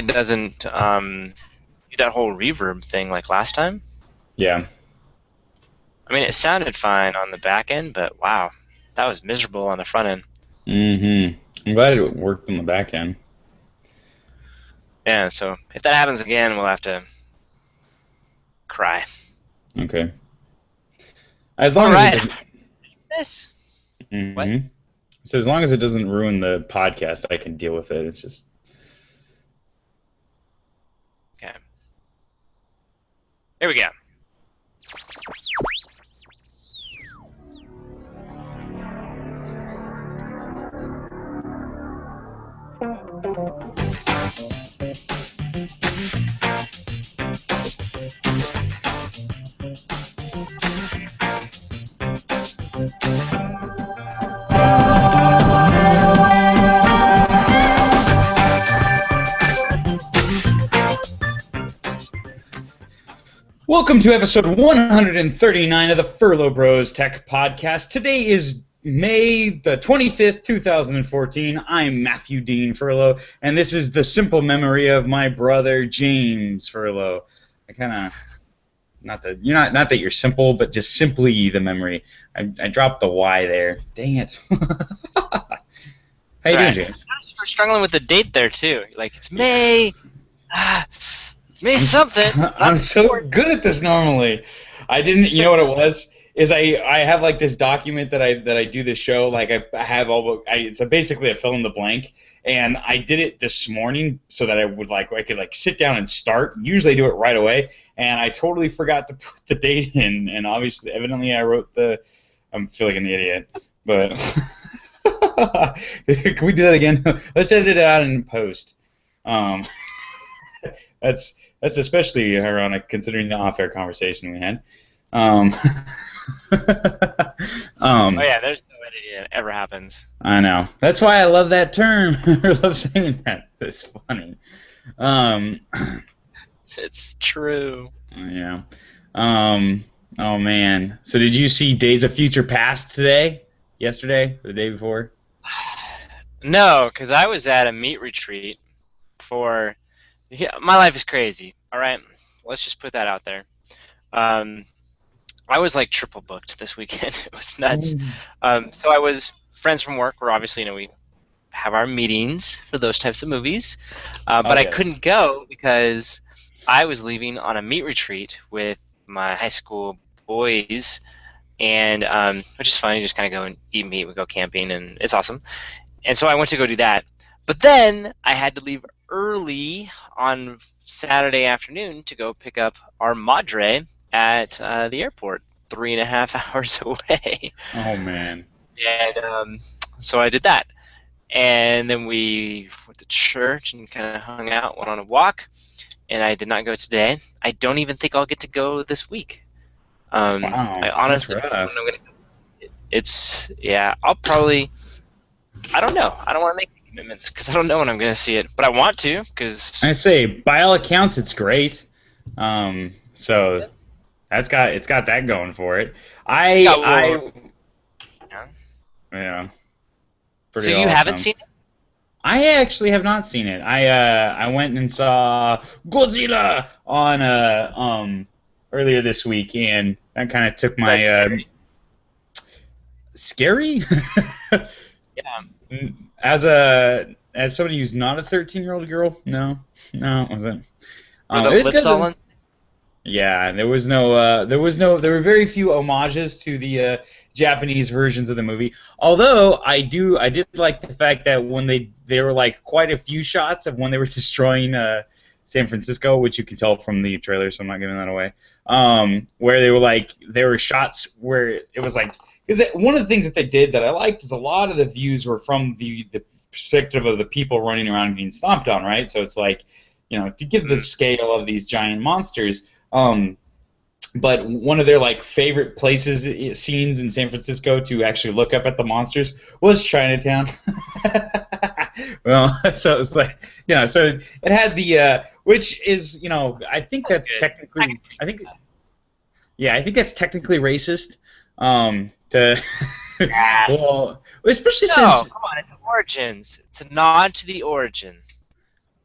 it doesn't do that whole reverb thing like last time. Yeah. I mean, it sounded fine on the back end, but wow, that was miserable on the front end. Mm-hmm. I'm glad it worked on the back end. Yeah, so if that happens again, we'll have to cry. Okay. As All long as it right. doesn't. This. What? Mm-hmm. So as long as it doesn't ruin the podcast, I can deal with it. It's just. Okay. Here we go. Welcome to episode 139 of the Furlo Bros Tech Podcast. Today is May the 25th, 2014. I'm Matthew Dean Furlo, and this is the simple memory of my brother James Furlo. I kind of, not that you're simple, but just simply the memory. I dropped the Y there. Dang it. How you doing, James? You're struggling with the date there too. Like it's May. It's May something. I'm so good at this normally. I didn't. You know what it was? Is I have like this document that I do this show. Like I have it's basically a fill in the blank, and I did it this morning so that I could sit down and start. Usually I do it right away, and I totally forgot to put the date in, and obviously evidently I wrote I'm feeling like an idiot, but can we do that again? Let's edit it out in post. That's especially ironic considering the off-air conversation we had. Oh yeah, there's no editing that ever happens. I know. That's why I love that term. I love saying that. It's funny. It's true. Yeah. Oh man. So did you see Days of Future Past today? Yesterday? The day before? No, because I was at a meat retreat for. Yeah, my life is crazy. All right, let's just put that out there. I was like triple booked this weekend. It was nuts. So I was friends from work. We're obviously, we have our meetings for those types of movies, but I couldn't go because I was leaving on a meat retreat with my high school boys, and which is fun. You just kind of go and eat meat. We go camping, and it's awesome. And so I went to go do that. But then I had to leave early on Saturday afternoon to go pick up our madre at the airport, 3.5 hours away. Oh, man. And so I did that. And then we went to church and kind of hung out, went on a walk, and I did not go today. I don't even think I'll get to go this week. Wow. I honestly don't know when I'm going to. I'll probably. I don't know. I don't want to make commitments because I don't know when I'm going to see it, but I want to because I say by all accounts it's great. So it's got that going for it. Yeah. Pretty so you awesome. haven't seen it? I actually have not seen it. I went and saw Godzilla on earlier this week, and that kind of took my scary. Yeah. As somebody who's not a 13-year-old girl, no, it wasn't. Were the lips all in? Yeah, there were very few homages to the Japanese versions of the movie. Although I did like the fact that when they were like quite a few shots of when they were destroying San Francisco, which you can tell from the trailer, so I'm not giving that away. Where there were shots where it was like, because one of the things that they did that I liked is a lot of the views were from the perspective of the people running around and being stomped on, right? So it's like, to give the scale of these giant monsters. But one of their favorite scenes in San Francisco to actually look up at the monsters was Chinatown. Well, so it's like, so it had the which is, I think that's technically, I think that's technically racist. Well, especially since come on, it's origins. It's a nod to the origin.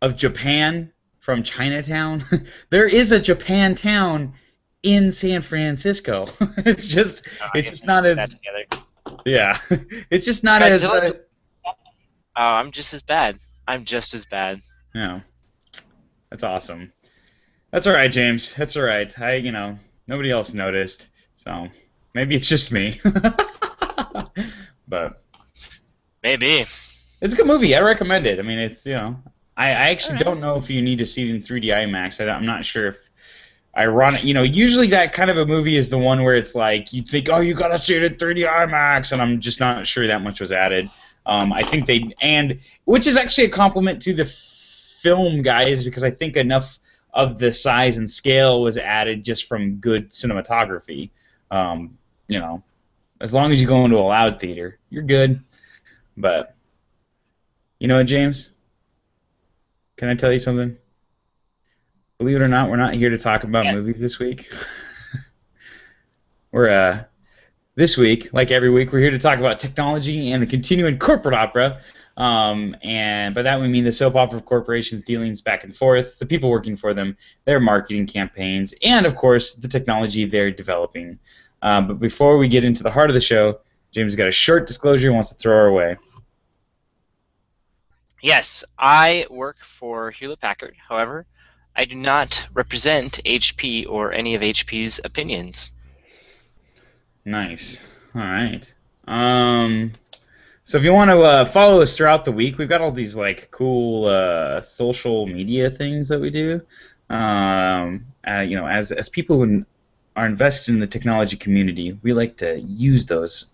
of Japan from Chinatown. There is a Japantown in San Francisco. It's just not That as together. yeah. It's just not as Godzilla. Oh, I'm just as bad. I'm just as bad. you That's awesome. That's all right, James. That's all right. Nobody else noticed, so maybe it's just me. But Maybe. it's a good movie. I recommend it. I mean, I All actually right. don't know if you need to see it in 3D IMAX. I'm not sure if ironic. Usually that kind of a movie is the one where it's like you think, oh, you gotta see it in 3D IMAX, and I'm just not sure that much was added. I think which is actually a compliment to the film guys because I think enough of the size and scale was added just from good cinematography. Um, you know, as long as you go into a loud theater, you're good. But you know what, James? Can I tell you something? Believe it or not, we're not here to talk about Yes. movies this week. We're This week, like every week, we're here to talk about technology and the continuing corporate opera. And by that we mean the soap opera corporations' dealings back and forth, the people working for them, their marketing campaigns, and of course the technology they're developing. But before we get into the heart of the show, James has got a short disclosure he wants to throw our way. Yes, I work for Hewlett Packard. However, I do not represent HP or any of HP's opinions. Nice. All right. So if you want to follow us throughout the week, we've got all these like cool social media things that we do. As people who are invested in the technology community, we like to use those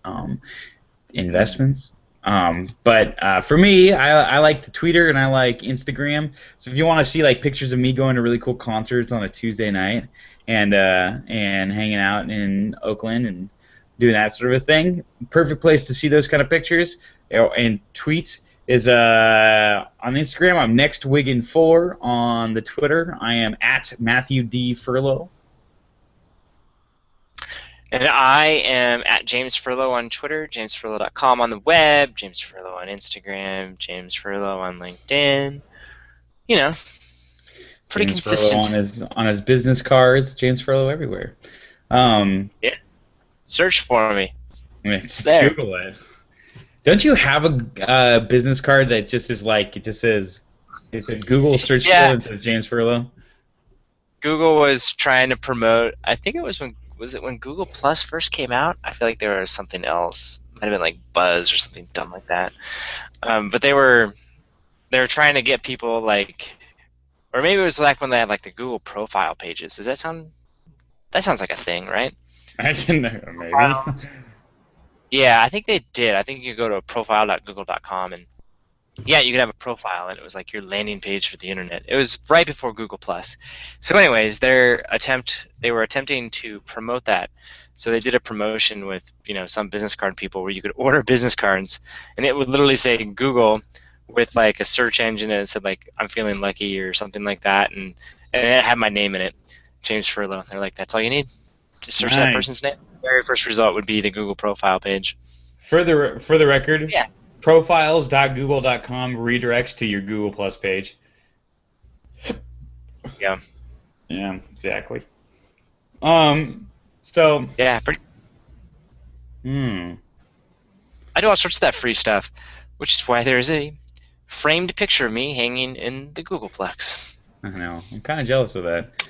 investments. But for me, I like the Twitter and I like Instagram. So if you want to see like pictures of me going to really cool concerts on a Tuesday night and hanging out in Oakland and doing that sort of a thing, perfect place to see those kind of pictures and tweets is on Instagram. I'm NextWiggin4 on the Twitter. I am at Matthew D. Furlo. And I am at James Furlo on Twitter, jamesfurlo.com on the web, James Furlo on Instagram, James Furlo on LinkedIn. You know, pretty James consistent. Furlo on his business cards. James Furlo everywhere. Yeah. Search for me. It's there. Google it. Don't you have a business card that just is like it just says it's a Google search Yeah. field and says James Furlo? Google was trying to promote. I think it was when Google Plus first came out. I feel like there was something else. Might have been like Buzz or something dumb like that. But they were trying to get people like, or maybe it was like when they had like the Google profile pages. Does that sound? That sounds like a thing, right? I can maybe. Yeah, I think they did. I think you could go to profile.google.com and yeah, you could have a profile and it was like your landing page for the internet. It was right before Google Plus. So anyways, they were attempting to promote that. So they did a promotion with, some business card people where you could order business cards and it would literally say Google with like a search engine and it said like I'm feeling lucky or something like that and it had my name in it, James Furlo. They're like, that's all you need. Just search that person's name. The very first result would be the Google profile page. For the record, Yeah. profiles.google.com redirects to your Google Plus page. Yeah. Yeah, exactly. So. Yeah. Hmm. I do all sorts of that free stuff, which is why there is a framed picture of me hanging in the Googleplex. I know. I'm kind of jealous of that.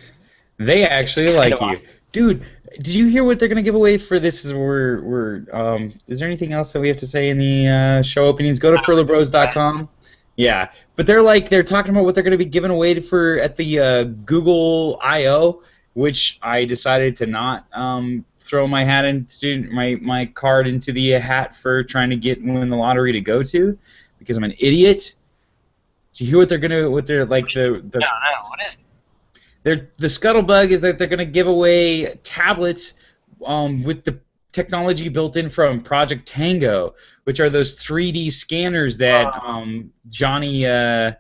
They actually like you. Awesome. Dude, did you hear what they're gonna give away for this? Is is there anything else that we have to say in the show openings? Go to furlobros.com. Yeah, but they're talking about what they're gonna be giving away at the Google I/O, which I decided to not throw my hat into my card into the hat for trying to win the lottery to go to, because I'm an idiot. Do you hear what they're like the No, what is it? the scuttlebug is that they're going to give away tablets with the technology built in from Project Tango, which are those 3D scanners that Johnny, not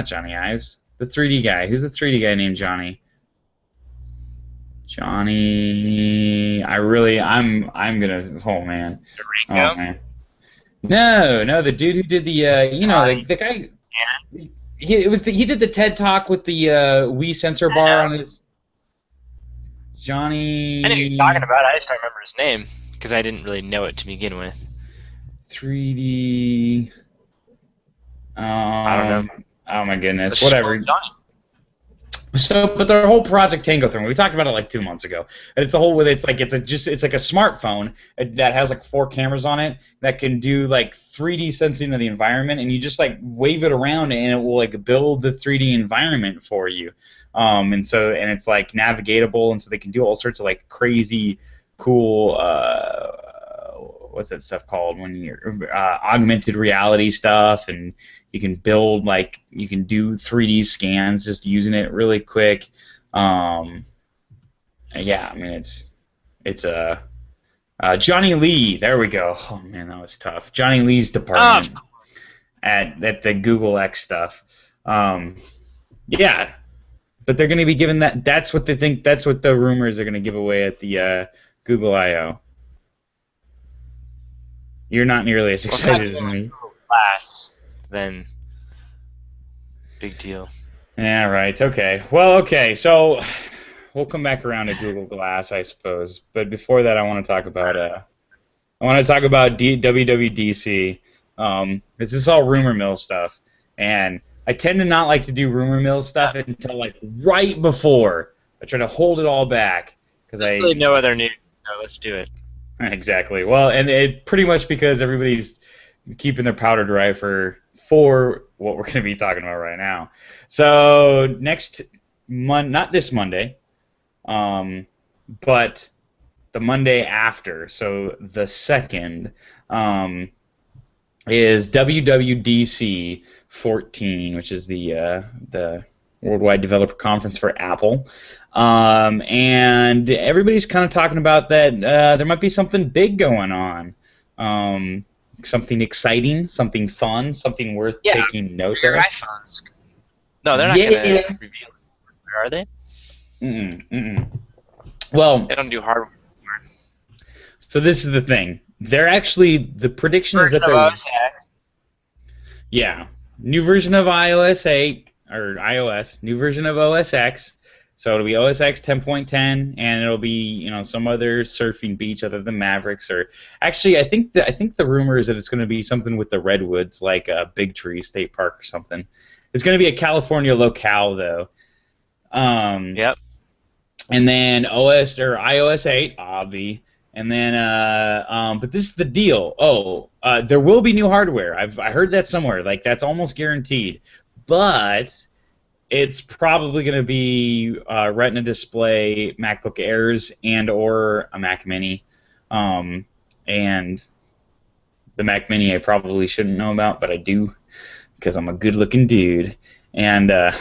Johnny Ives, the 3D guy. Who's the 3D guy named Johnny? Johnny. I'm gonna. Oh man. Rico? Oh man. No, the dude who did the, the guy. he did the TED Talk with the Wii sensor bar on his I knew you were talking Johnny about it. I just don't remember his name because I didn't really know it to begin with. 3D. I don't know. Oh my goodness. Let's just call Whatever. him Johnny. So, but the whole Project Tango thing, we talked about it like 2 months ago. And it's the whole with it's like a smartphone that has like 4 cameras on it that can do like 3D sensing of the environment, and you just like wave it around and it will like build the 3D environment for you. And it's like navigatable, and so they can do all sorts of like crazy, cool. What's that stuff called when you're augmented reality stuff, and you can build you can do 3D scans just using it really quick. Yeah, I mean it's Johnny Lee. There we go. Oh man, that was tough. Johnny Lee's department at the Google X stuff. Yeah, but they're going to be given that. That's what they think. That's what the rumors are going to give away at the Google I/O. You're not nearly as excited as me. Glass, then big deal. Yeah, right. Okay. Well, okay. So we'll come back around to Google Glass, I suppose. But before that, I want to talk about WWDC. This is all rumor mill stuff, and I tend to not like to do rumor mill stuff until like right before. I try to hold it all back because There's really no other news. So let's do it. Exactly. Well, and it pretty much because everybody's keeping their powder dry for what we're going to be talking about right now. So not this Monday, but the Monday after. So the 2nd is WWDC 14, which is the Worldwide Developer Conference for Apple. And everybody's kind of talking about that there might be something big going on. Something exciting, something fun, something worth taking note of. iPhones. No, they're not going to reveal it. Are they? Well, they don't do hardware. So this is the thing. They're actually, the prediction is that they're... Yeah. New version of iOS 8, or iOS, new version of OS X. So it'll be OS X 10.10, and it'll be some other surfing beach other than Mavericks. Or actually, I think the rumor is that it's going to be something with the redwoods, like Big Tree State Park or something. It's going to be a California locale though. Yep. And then iOS 8, obvi. And then, but this is the deal. There will be new hardware. I heard that somewhere. Like that's almost guaranteed. But it's probably going to be Retina display MacBook Airs and/or a Mac Mini, and the Mac Mini I probably shouldn't know about, but I do because I'm a good-looking dude. And that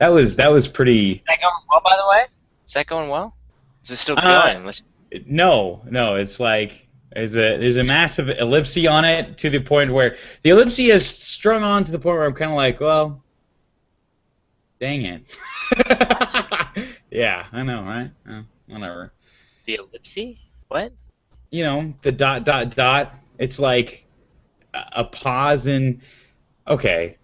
was pretty. Is that going well, by the way? Is that going well? Is it still going? No. It's like there's a massive ellipse on it to the point where the ellipse is strung on to the point where I'm kind of like, well, dang it. Yeah, I know, right? Whatever. The ellipse? What? The dot. It's like a pause and okay.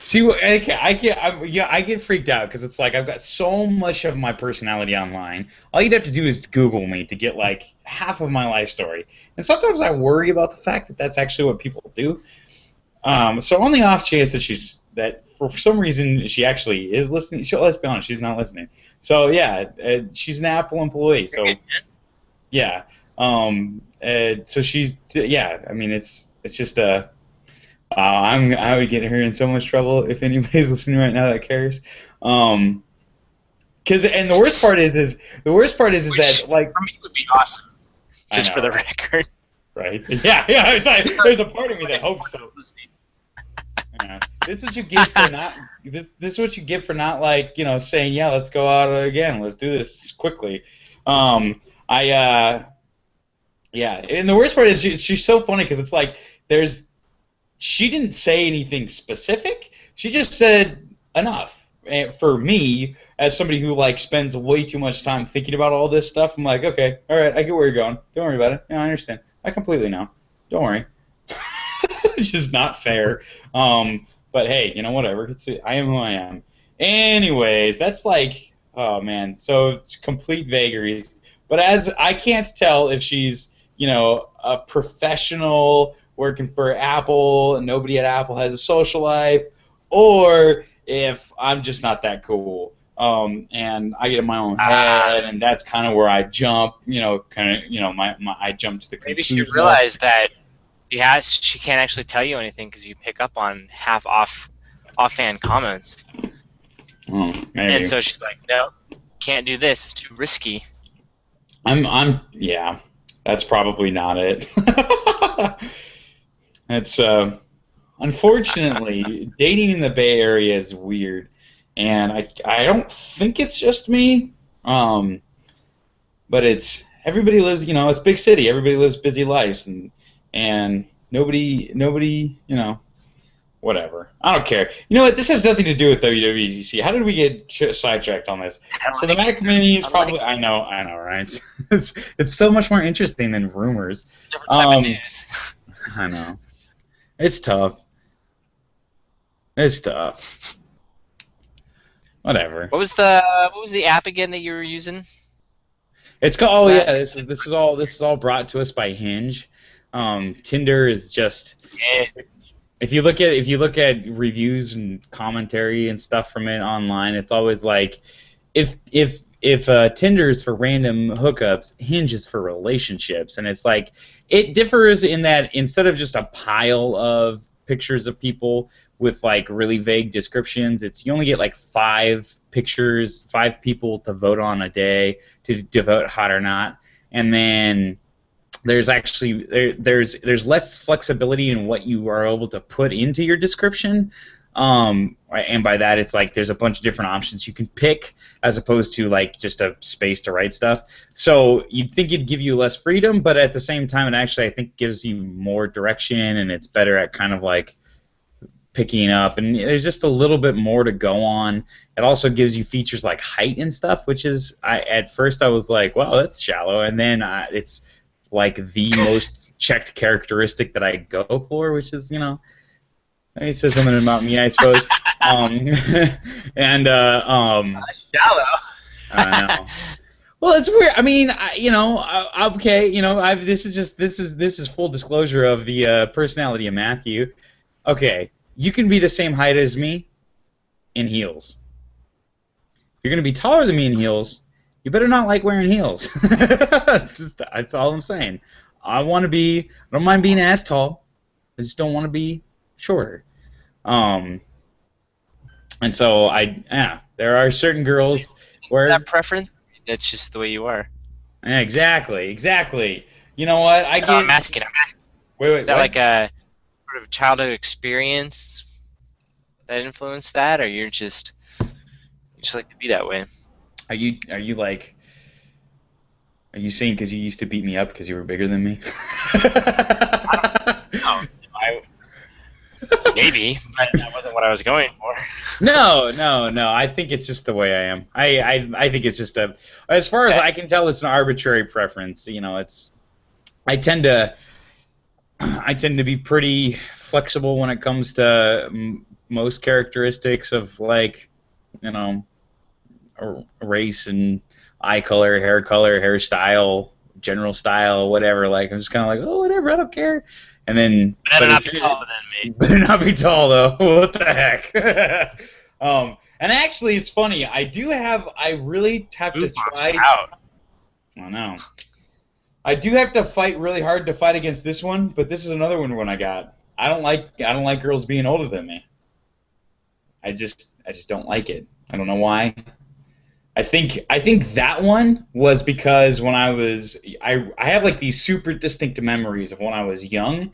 See, I get freaked out because it's like I've got so much of my personality online. All you'd have to do is Google me to get like half of my life story. And sometimes I worry about the fact that that's actually what people do. So on the off chance that for some reason she actually is listening, let's be honest, she's not listening. So yeah, she's an Apple employee. So yeah, so she's I mean it's just a. I would get her in so much trouble if anybody's listening right now that cares. And the worst part is that like for me it would be awesome. Just for the record. Right. Yeah. It's like, there's a part of me that hopes so. Yeah. This is what you get for not. This is what you get for not like saying let's go out again. Let's do this quickly. And the worst part is she's so funny because it's like she didn't say anything specific. She just said enough. And for me, as somebody who spends way too much time thinking about all this stuff, I'm like, okay, all right, I get where you're going. Don't worry about it. Yeah, I understand. I completely know. Don't worry. which is not fair. But hey, whatever. I am who I am. Anyways, that's like, oh man. So it's complete vagaries. But as I can't tell if she's, a professional working for Apple and nobody at Apple has a social life, or if I'm just not that cool. And I get in my own head, and that's kind of where I jump. I jump to the conclusion. Maybe she realized that she can't actually tell you anything because you pick up on half offhand comments. Maybe. And so she's like, no, can't do this. It's too risky. Yeah, that's probably not it. It's unfortunately, dating in the Bay Area is weird, and I don't think it's just me. But everybody lives, it's a big city. Everybody lives busy lives, and nobody, whatever. I don't care. You know what? This has nothing to do with WWDC. How did we get sidetracked on this? So the Mac Mini is probably. I know, right? It's so much more interesting than rumors. Different type of news. I know. It's tough. Whatever. What was the app again that you were using? It's called. Oh yeah, this is all brought to us by Hinge. Tinder is just. Yeah. If you look at reviews and commentary and stuff from it online, it's always like, if Tinder is for random hookups, Hinge is for relationships, and it's like it differs in that instead of just a pile of pictures of people with like really vague descriptions, you only get like 5 pictures, 5 people to vote on a day to vote hot or not, and then there's actually there's less flexibility in what you are able to put into your description, and by that it's like there's a bunch of different options you can pick as opposed to like just a space to write stuff. So you'd think it'd give you less freedom, but at the same time it actually I think gives you more direction, and it's better at kind of like picking up, and there's just a little bit more to go on. It also gives you features like height and stuff, which is at first I was like, wow, that's shallow, and then it's like the most checked characteristic that I go for, which is, it says something about me, I suppose. Shallow. I know. Well, it's weird. I mean, okay. This is full disclosure of the personality of Matthew. Okay, you can be the same height as me in heels. If you're gonna be taller than me in heels, you better not like wearing heels. That's all I'm saying. I don't mind being as tall. I just don't want to be shorter. And so there are certain girls where that preference. That's just the way you are. Yeah, exactly. You know what? I'm asking. Wait. Is that like a sort of childhood experience that influenced that, or you just like to be that way? Are you saying because you used to beat me up because you were bigger than me? Maybe, but that wasn't what I was going for. No. I think it's just the way I am. I think it's just as far as I can tell, it's an arbitrary preference. I tend to be pretty flexible when it comes to most characteristics of like, race and eye color, hairstyle, general style, whatever. Like I'm just kind of like, oh, whatever, I don't care. And then better not be taller than me. Better not be tall though. What the heck? And actually, it's funny. I really have to try. I know. I do have to fight really hard to fight against this one, but this is another one I got. I don't like girls being older than me. I just don't like it. I don't know why. I think that one was because when I have like these super distinct memories of when I was young,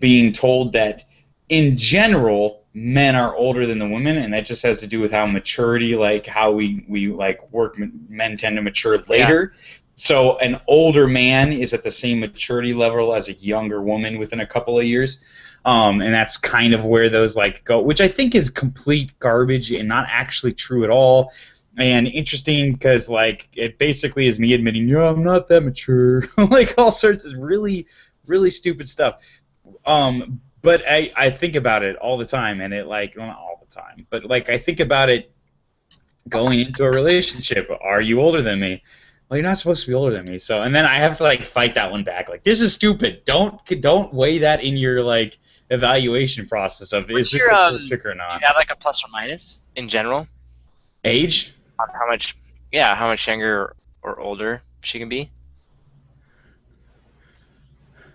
being told that in general men are older than the women, and that just has to do with how maturity, like how we like work. Men tend to mature later. Yeah. So an older man is at the same maturity level as a younger woman within a couple of years. And that's kind of where those like go, which I think is complete garbage and not actually true at all. And interesting because like it basically is me admitting, yeah, I'm not that mature, like all sorts of really, really stupid stuff. but I think about it all the time, and it like well, not all the time, but like I think about it going into a relationship. Are you older than me? Well, you're not supposed to be older than me. So, and then I have to like fight that one back. Like, this is stupid. Don't weigh that in your like evaluation process of What's is this your a cool chick or do you not. have like a plus or minus in general Age? on how much yeah, how much younger or older she can be?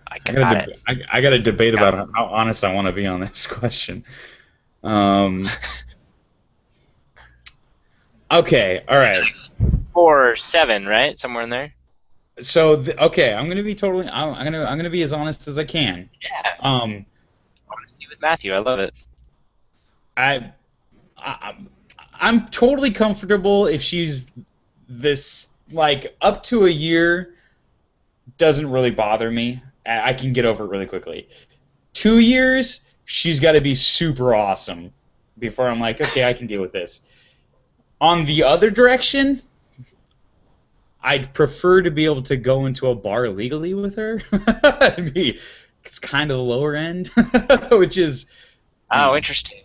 I got it. I got a debate Got about it. how honest I want to be on this question. Um, okay, all right. 4 or 7, right? Somewhere in there. So okay, I'm gonna be totally. I'm gonna be as honest as I can. Yeah. Um, Honesty with Matthew. I love it. I, I I'm totally comfortable if she's this like up to a year doesn't really bother me. I can get over it really quickly. 2 years, she's got to be super awesome before I'm like, okay, I can deal with this. On the other direction, I'd prefer to be able to go into a bar legally with her. It's kind of the lower end, which is, you Oh, know, interesting.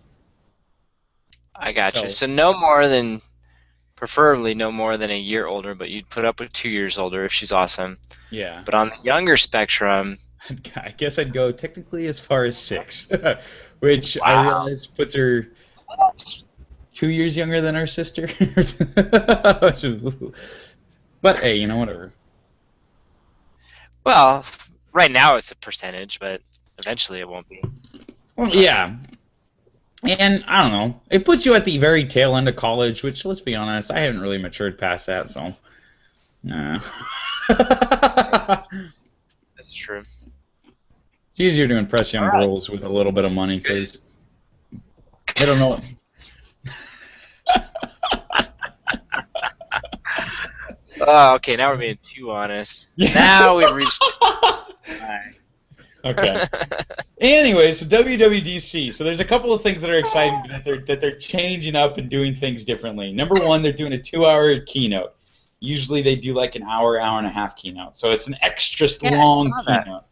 I got you. so So no more than, preferably no more than a year older, but you'd put up with 2 years older if she's awesome. yeah. But on the younger spectrum, I guess I'd go technically as far as 6, which I wow. realize puts her That's- 2 years younger than our sister. But hey, whatever. Well, right now it's a percentage, but eventually it won't be. Well, yeah, and I don't know. It puts you at the very tail end of college, which, let's be honest, I haven't really matured past that, so. Nah. That's true. It's easier to impress All young right. girls with a little bit of money because they don't know. Oh, okay. Now we're being too honest. Yeah. Now we've reached. Alright. Okay. Anyway, so WWDC. So there's a couple of things that are exciting that they're changing up and doing things differently. Number one, they're doing a 2-hour keynote. Usually they do like an hour, hour and a half keynote. So it's an extra Yeah, I long saw that. keynote,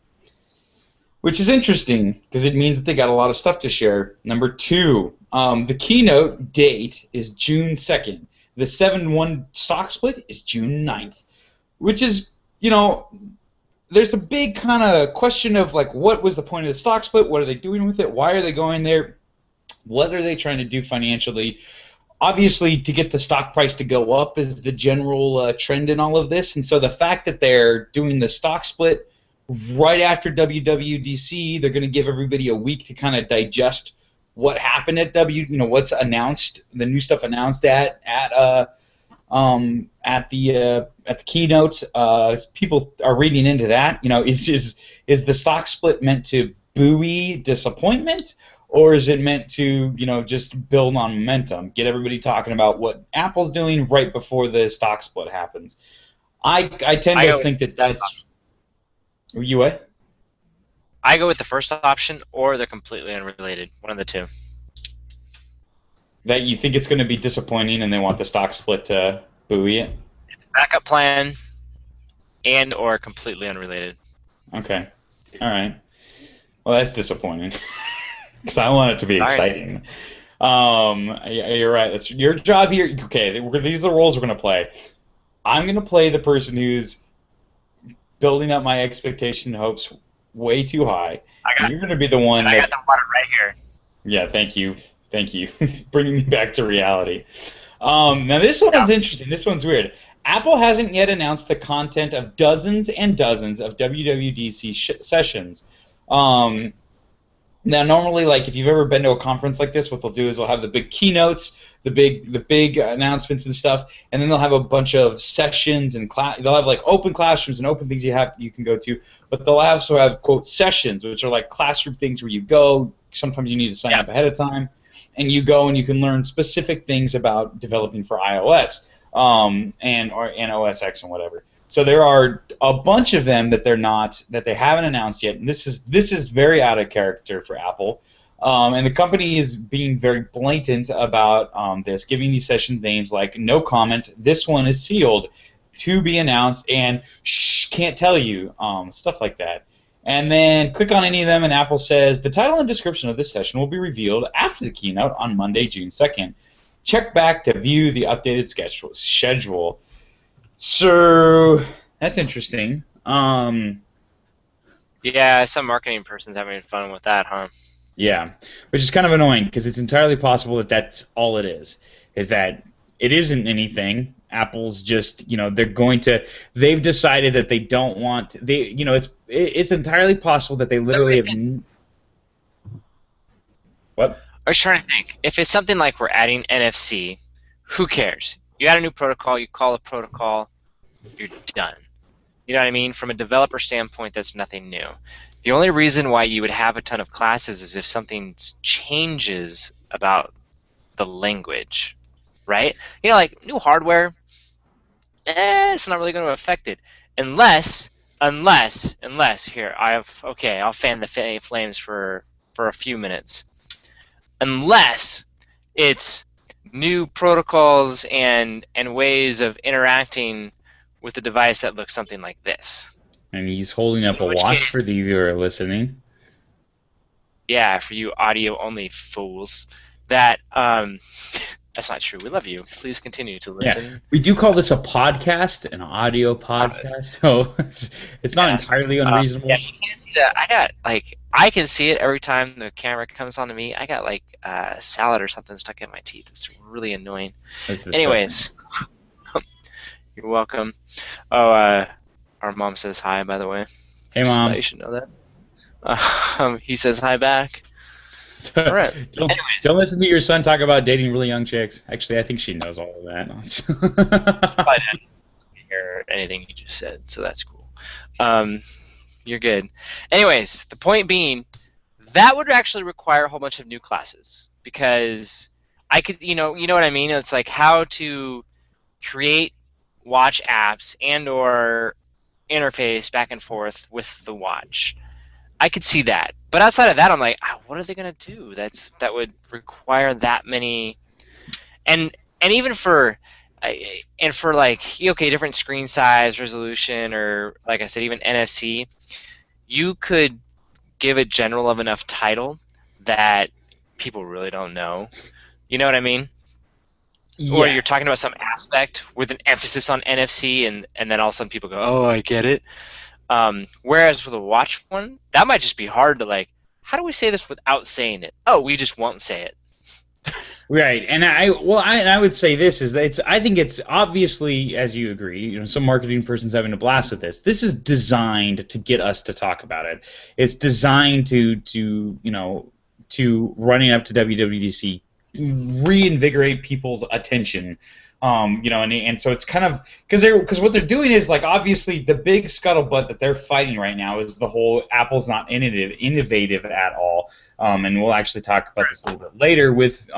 which is interesting because it means that they got a lot of stuff to share. Number two, the keynote date is June 2nd. The 7-1 stock split is June 9th, which is, there's a big kind of question of like, what was the point of the stock split? What are they doing with it? Why are they going there? What are they trying to do financially? Obviously, to get the stock price to go up is the general trend in all of this, and so the fact that they're doing the stock split right after WWDC, they're going to give everybody a week to kind of digest what happened at what's announced, the new stuff announced at the keynote. People are reading into that. Is the stock split meant to buoy disappointment, or is it meant to just build on momentum, get everybody talking about what Apple's doing right before the stock split happens? I tend to think that that's you what? I go with the first option, or they're completely unrelated. One of the two. That you think it's going to be disappointing and they want the stock split to buoy it? Backup plan, and or completely unrelated. Okay. All right. Well, that's disappointing because I want it to be All right. exciting. You're right. It's your job here. Okay, these are the roles we're going to play. I'm going to play the person who's building up my expectation and hopes way too high. And you're going to be the one I that's... got the water right here. Yeah, thank you. Thank you. Bringing me back to reality. Now, this one's interesting. This one's weird. Apple hasn't yet announced the content of dozens and dozens of WWDC sessions. Now, normally, like if you've ever been to a conference like this, what they'll do is they'll have the big keynotes, the big announcements and stuff, and then they'll have a bunch of sessions and they'll have like open classrooms and open things you can go to, but they'll also have quote sessions, which are like classroom things where you go. Sometimes you need to sign up ahead of time, and you go and you can learn specific things about developing for iOS and OS X and whatever. So there are a bunch of them that they haven't announced yet, and this is very out of character for Apple. And the company is being very blatant about this, giving these session names like no comment, this one is sealed, to be announced, and shh, can't tell you, stuff like that. And then click on any of them, and Apple says, the title and description of this session will be revealed after the keynote on Monday, June 2nd. Check back to view the updated schedule. So, that's interesting. Yeah, some marketing person's having fun with that, huh? Yeah, which is kind of annoying because it's entirely possible that that's all it is that it isn't anything. Apple's just, they've decided that they don't want, it's entirely possible that they literally have, what? I was trying to think. If it's something like we're adding NFC, who cares? You add a new protocol, you call a protocol, you're done. You know what I mean? From a developer standpoint, that's nothing new. The only reason why you would have a ton of classes is if something changes about the language, right? Like new hardware, it's not really going to affect it unless here I'll fan the flames for a few minutes. Unless it's new protocols and ways of interacting with a device that looks something like this. And he's holding up a watch for the viewer listening. Yeah, for you audio-only fools. That's not true. We love you. Please continue to listen. Yeah. We do call this a podcast, an audio podcast, so it's not entirely unreasonable. Yeah, you can't see that. I can see it every time the camera comes onto me. I got salad or something stuck in my teeth. It's really annoying. Anyways, you're welcome. Oh, our mom says hi, by the way. Hey, Mom. You should know that. He says hi back. All right. Don't listen to your son talk about dating really young chicks. Actually, I think she knows all of that. I didn't hear anything you just said, so that's cool. You're good. Anyways, the point being, that would actually require a whole bunch of new classes because I could, you know what I mean? It's like how to create watch apps and or interface back and forth with the watch. I could see that, but outside of that, I'm like, what are they gonna do? That would require that many, and even for different screen size, resolution, or like I said, even NFC, you could give it general of enough title that people really don't know. You know what I mean? Yeah. Or you're talking about some aspect with an emphasis on NFC, and then all of a sudden people go, oh, I get it. Whereas with a watch one, that might just be hard to how do we say this without saying it? Oh, we just won't say it. Right, and I would say this is that I think it's obviously, as you agree, some marketing person's having a blast with this. This is designed to get us to talk about it. It's designed to running up to WWDC, reinvigorate people's attention. And so it's kind of because what they're doing is obviously the big scuttlebutt that they're fighting right now is the whole Apple's not innovative at all, and we'll actually talk about this a little bit later with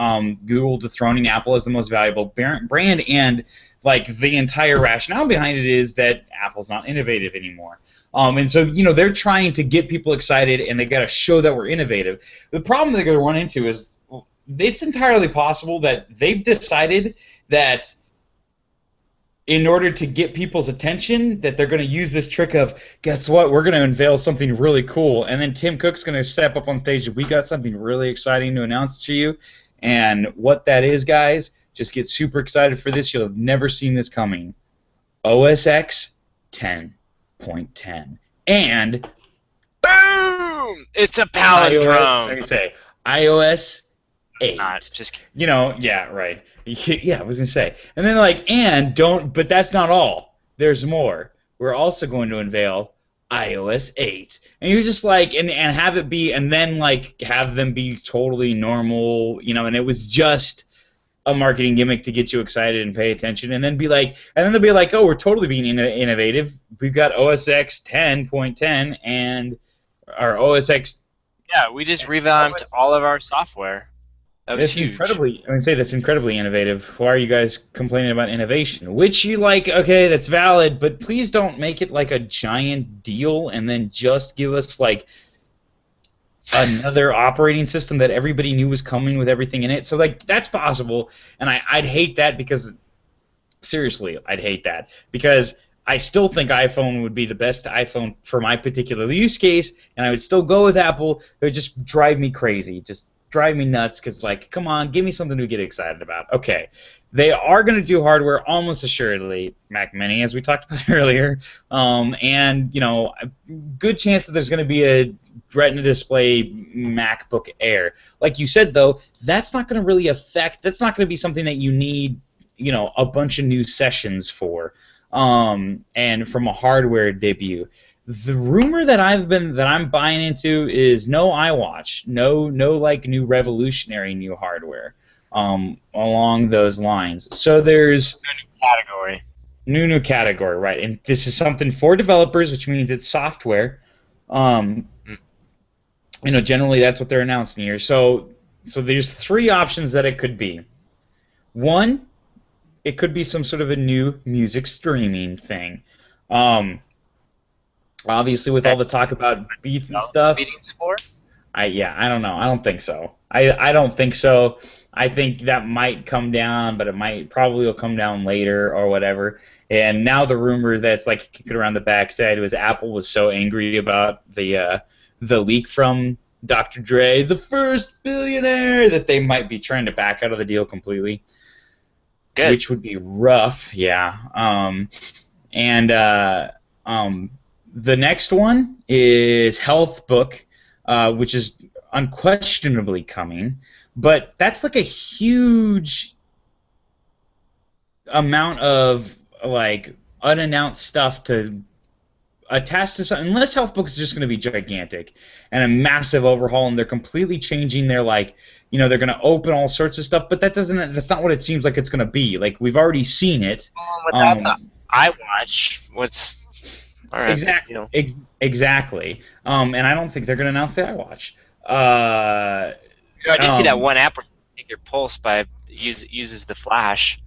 Google dethroning Apple as the most valuable brand, and the entire rationale behind it is that Apple's not innovative anymore. And so they're trying to get people excited, and they got to show that we're innovative. The problem they're going to run into is it's entirely possible that they've decided that in order to get people's attention, that they're going to use this trick of, guess what, we're going to unveil something really cool, and then Tim Cook's going to step up on stage and we got something really exciting to announce to you, and what that is, guys, just get super excited for this. You'll have never seen this coming. OS X 10.10. And boom! It's a palindrome. Let me say, iOS 8. Not just kidding. Yeah, right. Yeah, I was gonna say. And then but that's not all. There's more. We're also going to unveil iOS 8. And you're just and have it be, and then have them be totally normal, and it was just a marketing gimmick to get you excited and pay attention, and then they'll be like, oh, we're totally being innovative. We've got OS X 10.10 and our OS X. Yeah, we just revamped all of our software. That's incredibly. I would say that's incredibly innovative. Why are you guys complaining about innovation? Which you okay, that's valid, but please don't make it a giant deal and then just give us another operating system that everybody knew was coming with everything in it. So that's possible, and I'd hate that because seriously, I'd hate that because I still think iPhone would be the best iPhone for my particular use case, and I would still go with Apple. It would just drive me crazy, just drive me nuts, because, like, come on, give me something to get excited about. Okay, they are going to do hardware almost assuredly, Mac Mini, as we talked about earlier, and, you know, a good chance that there's going to be a Retina display MacBook Air. Like you said, though, that's not going to really affect, that's not going to be something that you need, you know, a bunch of new sessions for. And from a hardware debut. The rumor that I'm buying into is no iWatch, no like new revolutionary new hardware, along those lines. So there's Category. New category, right? And this is something for developers, which means it's software. You know, generally that's what they're announcing here. So there's three options that it could be. One, it could be some sort of a new music streaming thing. Obviously, with all the talk about beats and stuff. Meetings for? I don't know. I don't think so. I don't think so. I think that might come down, but it probably will come down later or whatever. And now the rumor that's like kicking around the backside was Apple was so angry about the leak from Dr. Dre, the first billionaire, that they might be trying to back out of the deal completely. Good. Which would be rough, yeah. The next one is Health Book, which is unquestionably coming, but that's like a huge amount of like unannounced stuff to attach to something. Unless Health Book is just going to be gigantic and a massive overhaul, and they're completely changing their, like, you know, they're going to open all sorts of stuff, but that's not what it seems like it's going to be. Like, we've already seen it. Without the iWatch, what's all right? Exactly. You know. Exactly. And I don't think they're going to announce the iWatch. I did see that one app where you take your pulse by uses the flash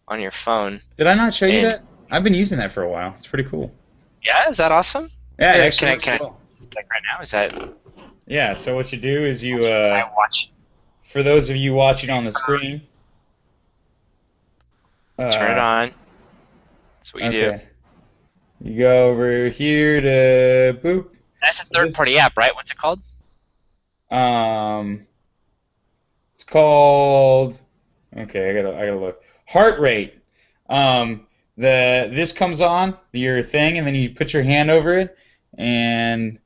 on your phone. Did I not show you that? I've been using that for a while. It's pretty cool. Yeah, is that awesome? Yeah, actually. Can I like right now? Is that? Yeah. So what you do is you iWatch. For those of you watching on the screen, turn it on. That's what you do. You go over here to boop. That's a third-party app, right? What's it called? It's called. Okay, I gotta look. Heart rate. This comes on your thing, and then you put your hand over it, and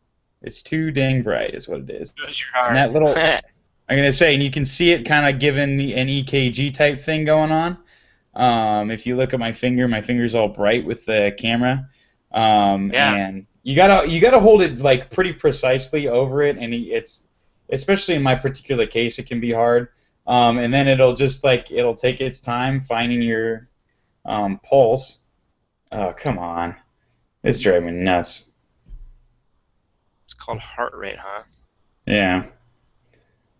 it's too dang bright, is what it is. And that little. I'm gonna say, and you can see it kind of giving an EKG type thing going on. If you look at my finger's all bright with the camera. And you gotta hold it like pretty precisely over it, and it's, especially in my particular case, it can be hard. And then it'll take its time finding your pulse. Oh, come on, it's driving me nuts. It's called heart rate, huh? Yeah.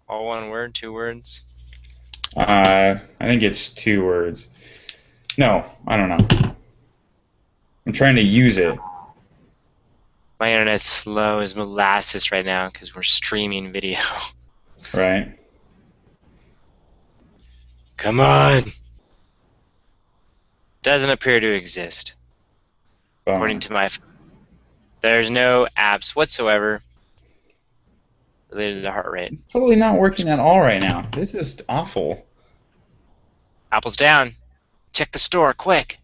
All one word, 2 words? I think it's 2 words. No, I don't know. I'm trying to use it. My internet's slow as molasses right now because we're streaming video. Right. Come on. Doesn't appear to exist. According to my phone. There's no apps whatsoever related to the heart rate. It's totally not working at all right now. This is awful. Apple's down. Check the store, quick.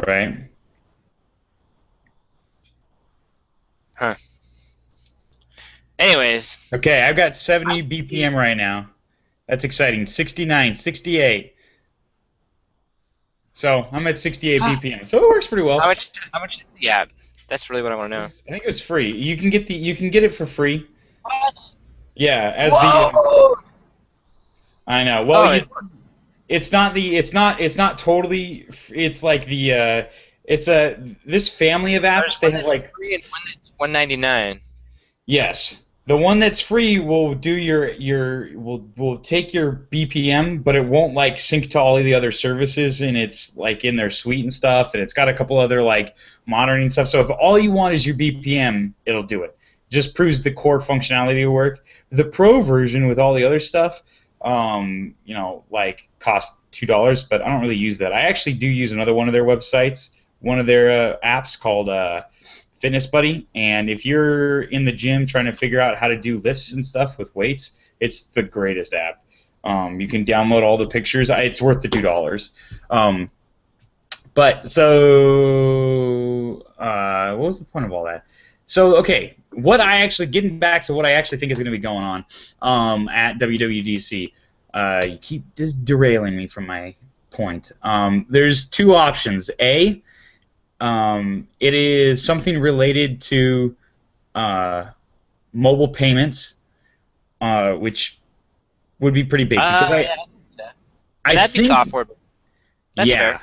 Right. Huh. Anyways. Okay, I've got 70 BPM right now. That's exciting. 69, 68. So I'm at 68 BPM. So it works pretty well. How much? Yeah, that's really what I want to know. I think it was free. You can get it for free. What? Yeah, as Whoa! I know. Well, it's not totally. It's like this family of apps. They have like free and one that's $1.99. Yes, the one that's free will do will take your BPM, but it won't like sync to all of the other services, and it's like in their suite and stuff, and it's got a couple other like monitoring stuff. So if all you want is your BPM, it'll do it. Just proves the core functionality will work. The Pro version with all the other stuff, like cost $2, but I don't really use that. I actually do use another one of their websites one of their apps called Fitness Buddy, and if you're in the gym trying to figure out how to do lifts and stuff with weights, it's the greatest app. You can download all the pictures. It's worth the $2. But so, what was the point of all that? So, okay, getting back to what I actually think is going to be going on at WWDC. You keep just derailing me from my point. There's two options. A, it is something related to mobile payments, which would be pretty big because yeah, that'd be think, software. That's fair.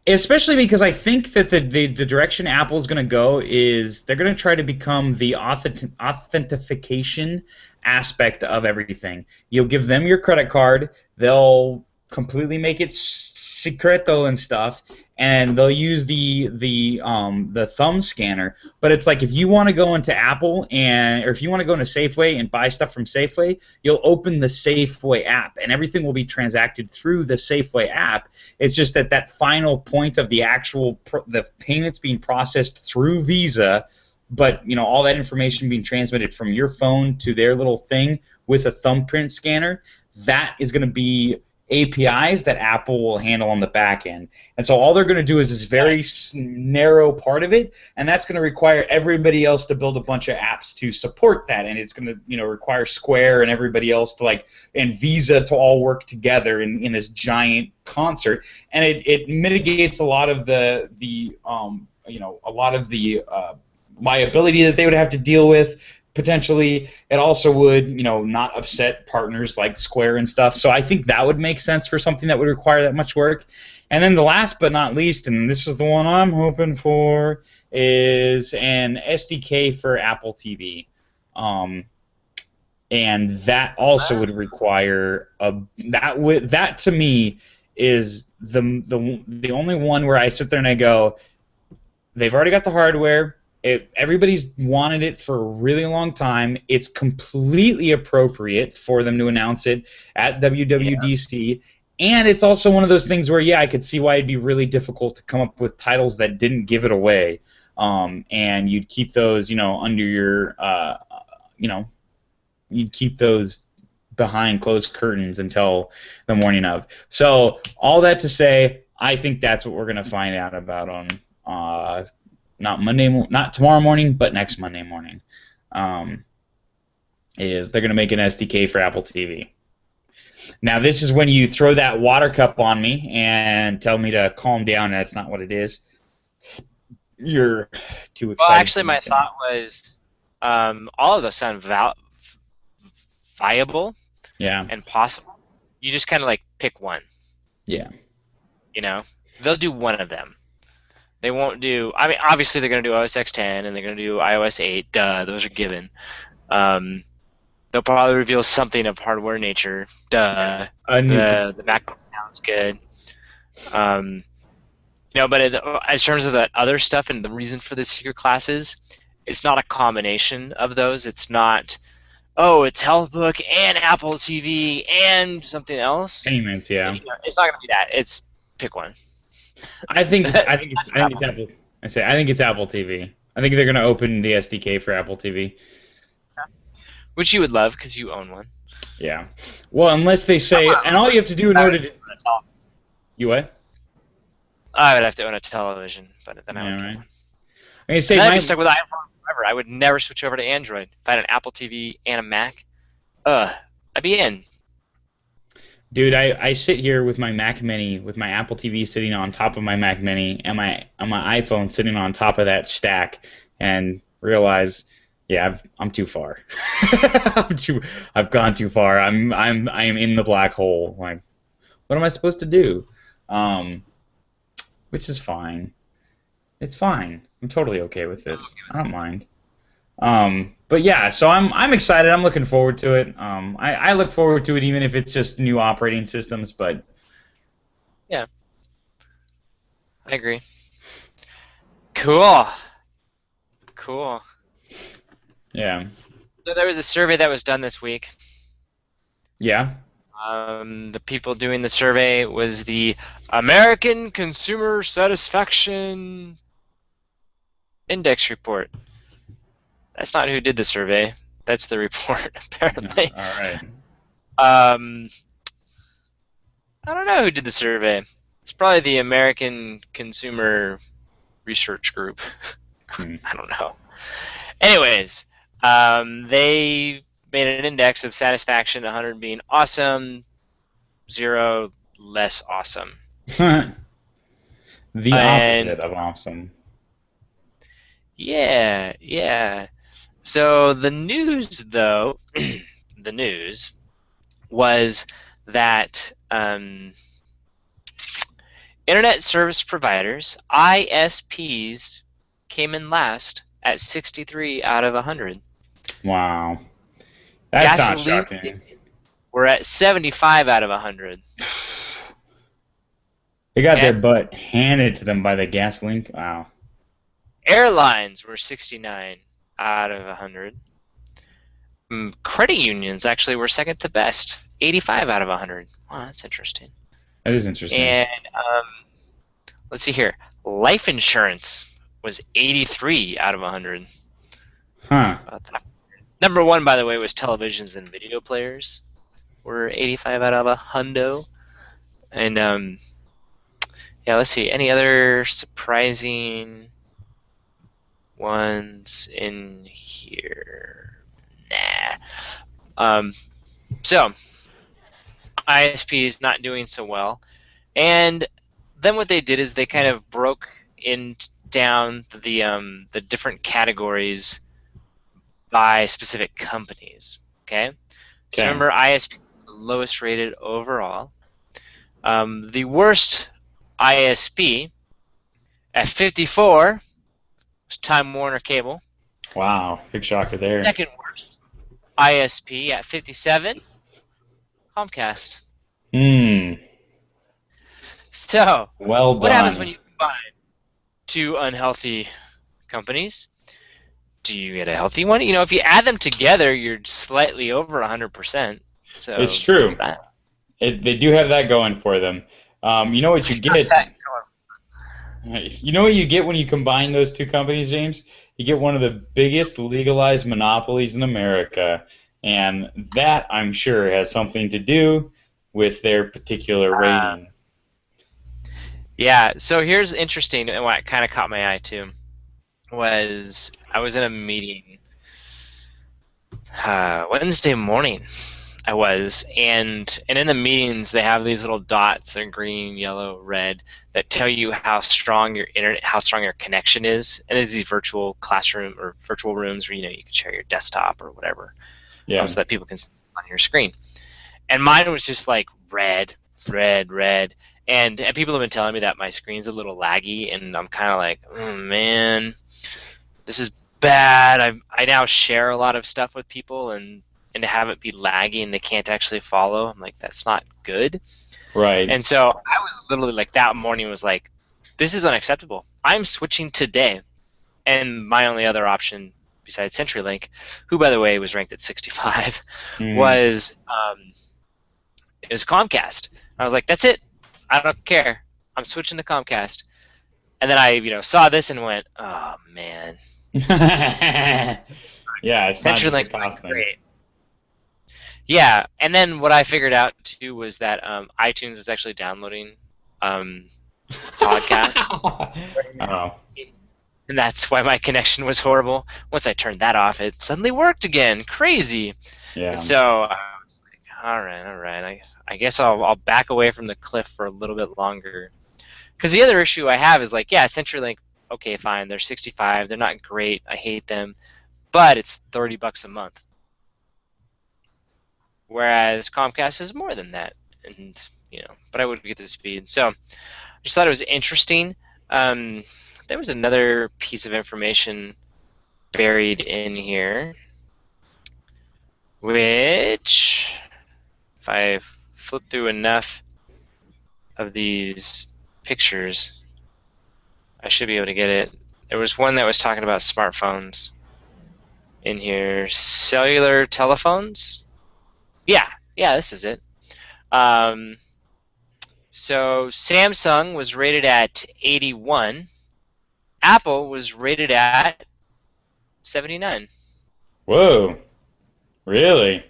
Especially because I think that the direction Apple is going to go is they're going to try to become the authentication aspect of everything. You'll give them your credit card, they'll completely make it secreto and stuff, and they'll use the thumb scanner. But it's like if you want to go into Apple or if you want to go into Safeway and buy stuff from Safeway, you'll open the Safeway app, and everything will be transacted through the Safeway app. It's just that final point of the actual the payments being processed through Visa, but all that information being transmitted from your phone to their little thing with a thumbprint scanner, that is going to be APIs that Apple will handle on the back end. And so all they're going to do is this very narrow part of it, and that's going to require everybody else to build a bunch of apps to support that, and it's going to require Square and everybody else to and Visa to all work together in this giant concert, and it mitigates a lot of the liability that they would have to deal with. Potentially, it also would, not upset partners like Square and stuff. So I think that would make sense for something that would require that much work. And then the last but not least, and this is the one I'm hoping for, is an SDK for Apple TV. And that also would require that to me is the only one where I sit there and I go, they've already got the hardware. Everybody's wanted it for a really long time. It's completely appropriate for them to announce it at WWDC. And it's also one of those things where, I could see why it'd be really difficult to come up with titles that didn't give it away. And you'd keep those, under your, you'd keep those behind closed curtains until the morning of. So all that to say, I think that's what we're going to find out about on not tomorrow morning, but next Monday morning. Is they're going to make an SDK for Apple TV. Now, this is when you throw that water cup on me and tell me to calm down. That's not what it is. You're too excited. Well, actually, my thought was all of those sound viable and possible. You just kind of pick one. Yeah. They'll do one of them. They won't do. I mean, obviously they're going to do OS X 10 and they're going to do iOS 8. Duh, those are given. They'll probably reveal something of hardware nature. Duh. The MacBook sounds good. But in terms of the other stuff and the reason for the secret classes, it's not a combination of those. It's not. Oh, it's HealthBook and Apple TV and something else. Payments, yeah. It's not going to be that. It's pick one. I think it's Apple. I think it's Apple TV. I think they're going to open the SDK for Apple TV. Which you would love because you own one. Yeah. Well, unless they say, and all you have to do in order to. You what? I would have to own a television, but then I would. Right. I say I'd be stuck with iPhone forever. I would never switch over to Android. If I had an Apple TV and a Mac, I'd be in. Dude, I sit here with my Mac Mini, with my Apple TV sitting on top of my Mac Mini, and my iPhone sitting on top of that stack, and realize, I'm too far. I've gone too far. I am in the black hole. Like, what am I supposed to do? Which is fine. It's fine. I'm totally okay with this. I don't mind. But yeah, so I'm excited. I'm looking forward to it. I look forward to it even if it's just new operating systems. But yeah, I agree. Cool. Yeah. So there was a survey that was done this week. Yeah. The people doing the survey was the American Consumer Satisfaction Index report. That's not who did the survey. That's the report, apparently. All right. Um, I don't know who did the survey. It's probably the American Consumer Research Group. Hmm. I don't know. Anyways, they made an index of satisfaction, 100 being awesome, 0 less awesome. The And opposite of awesome. yeah, yeah. So the news, though, the news was that internet service providers, ISPs, came in last at 63 out of 100. Wow. That's not Gasoline shocking. were at 75 out of 100. They got their Okay? butt handed to them by the gasoline. Wow. Airlines were 69 out of 100. Credit unions actually were second to best, 85 out of 100. Wow, that's interesting. That is interesting. And let's see here. Life insurance was 83 out of 100. Huh. Number one, by the way, was televisions and video players. Were 85 out of a hundo. And yeah, let's see. Any other surprising ones in here? Nah. So ISP is not doing so well, and then what they did is they kind of broke down the different categories by specific companies. Okay, so Okay. remember ISP lowest rated overall. The worst ISP at 54 was Time Warner Cable. Wow. Big shocker there. Second worst ISP at 57, Comcast. Hmm. So, Well what happens when done. you combine two unhealthy companies? Do you get a healthy one? You know, if you add them together, you're slightly over 100%. It's So, true. there's that. They do have that going for them. You know what you get? You know what you get when you combine those two companies, James? You get one of the biggest legalized monopolies in America, and that I'm sure has something to do with their particular rating. Yeah, so here's interesting, and what kind of caught my eye too was I was in a meeting Wednesday morning. I was, and in the meetings they have these little dots. They're green, yellow, red that tell you how strong your internet, how strong your connection is. And there's these virtual classroom or virtual rooms where you can share your desktop or whatever, Yeah. so that people can see on your screen. And mine was just like red, red, red. And people have been telling me that my screen's a little laggy, and I'm kind of like, oh man, this is bad. I now share a lot of stuff with people, and to have it be laggy and they can't actually follow, I'm like, that's not good. Right. And so I was literally like that morning was like, this is unacceptable. I'm switching today. And my only other option besides CenturyLink, who by the way was ranked at 65, Mm. was it was Comcast. I was like, that's it. I don't care. I'm switching to Comcast. And then I saw this and went, oh man, Yeah, it's not just a CenturyLink's cost thing. great. Yeah, and then what I figured out too was that iTunes was actually downloading podcast, Oh, and that's why my connection was horrible. Once I turned that off, it suddenly worked again. Crazy. yeah. And so I was like, all right. I guess I'll back away from the cliff for a little bit longer. Because the other issue I have is like, yeah, CenturyLink, okay, fine, they're 65, they're not great, I hate them, but it's $30 a month. Whereas Comcast is more than that, and but I would get the speed. So I just thought it was interesting. There was another piece of information buried in here, which, if I flip through enough of these pictures, I should be able to get it. There was one that was talking about smartphones in here. Cellular telephones? Yeah, this is it. Um, so Samsung was rated at 81. Apple was rated at 79. Whoa, really?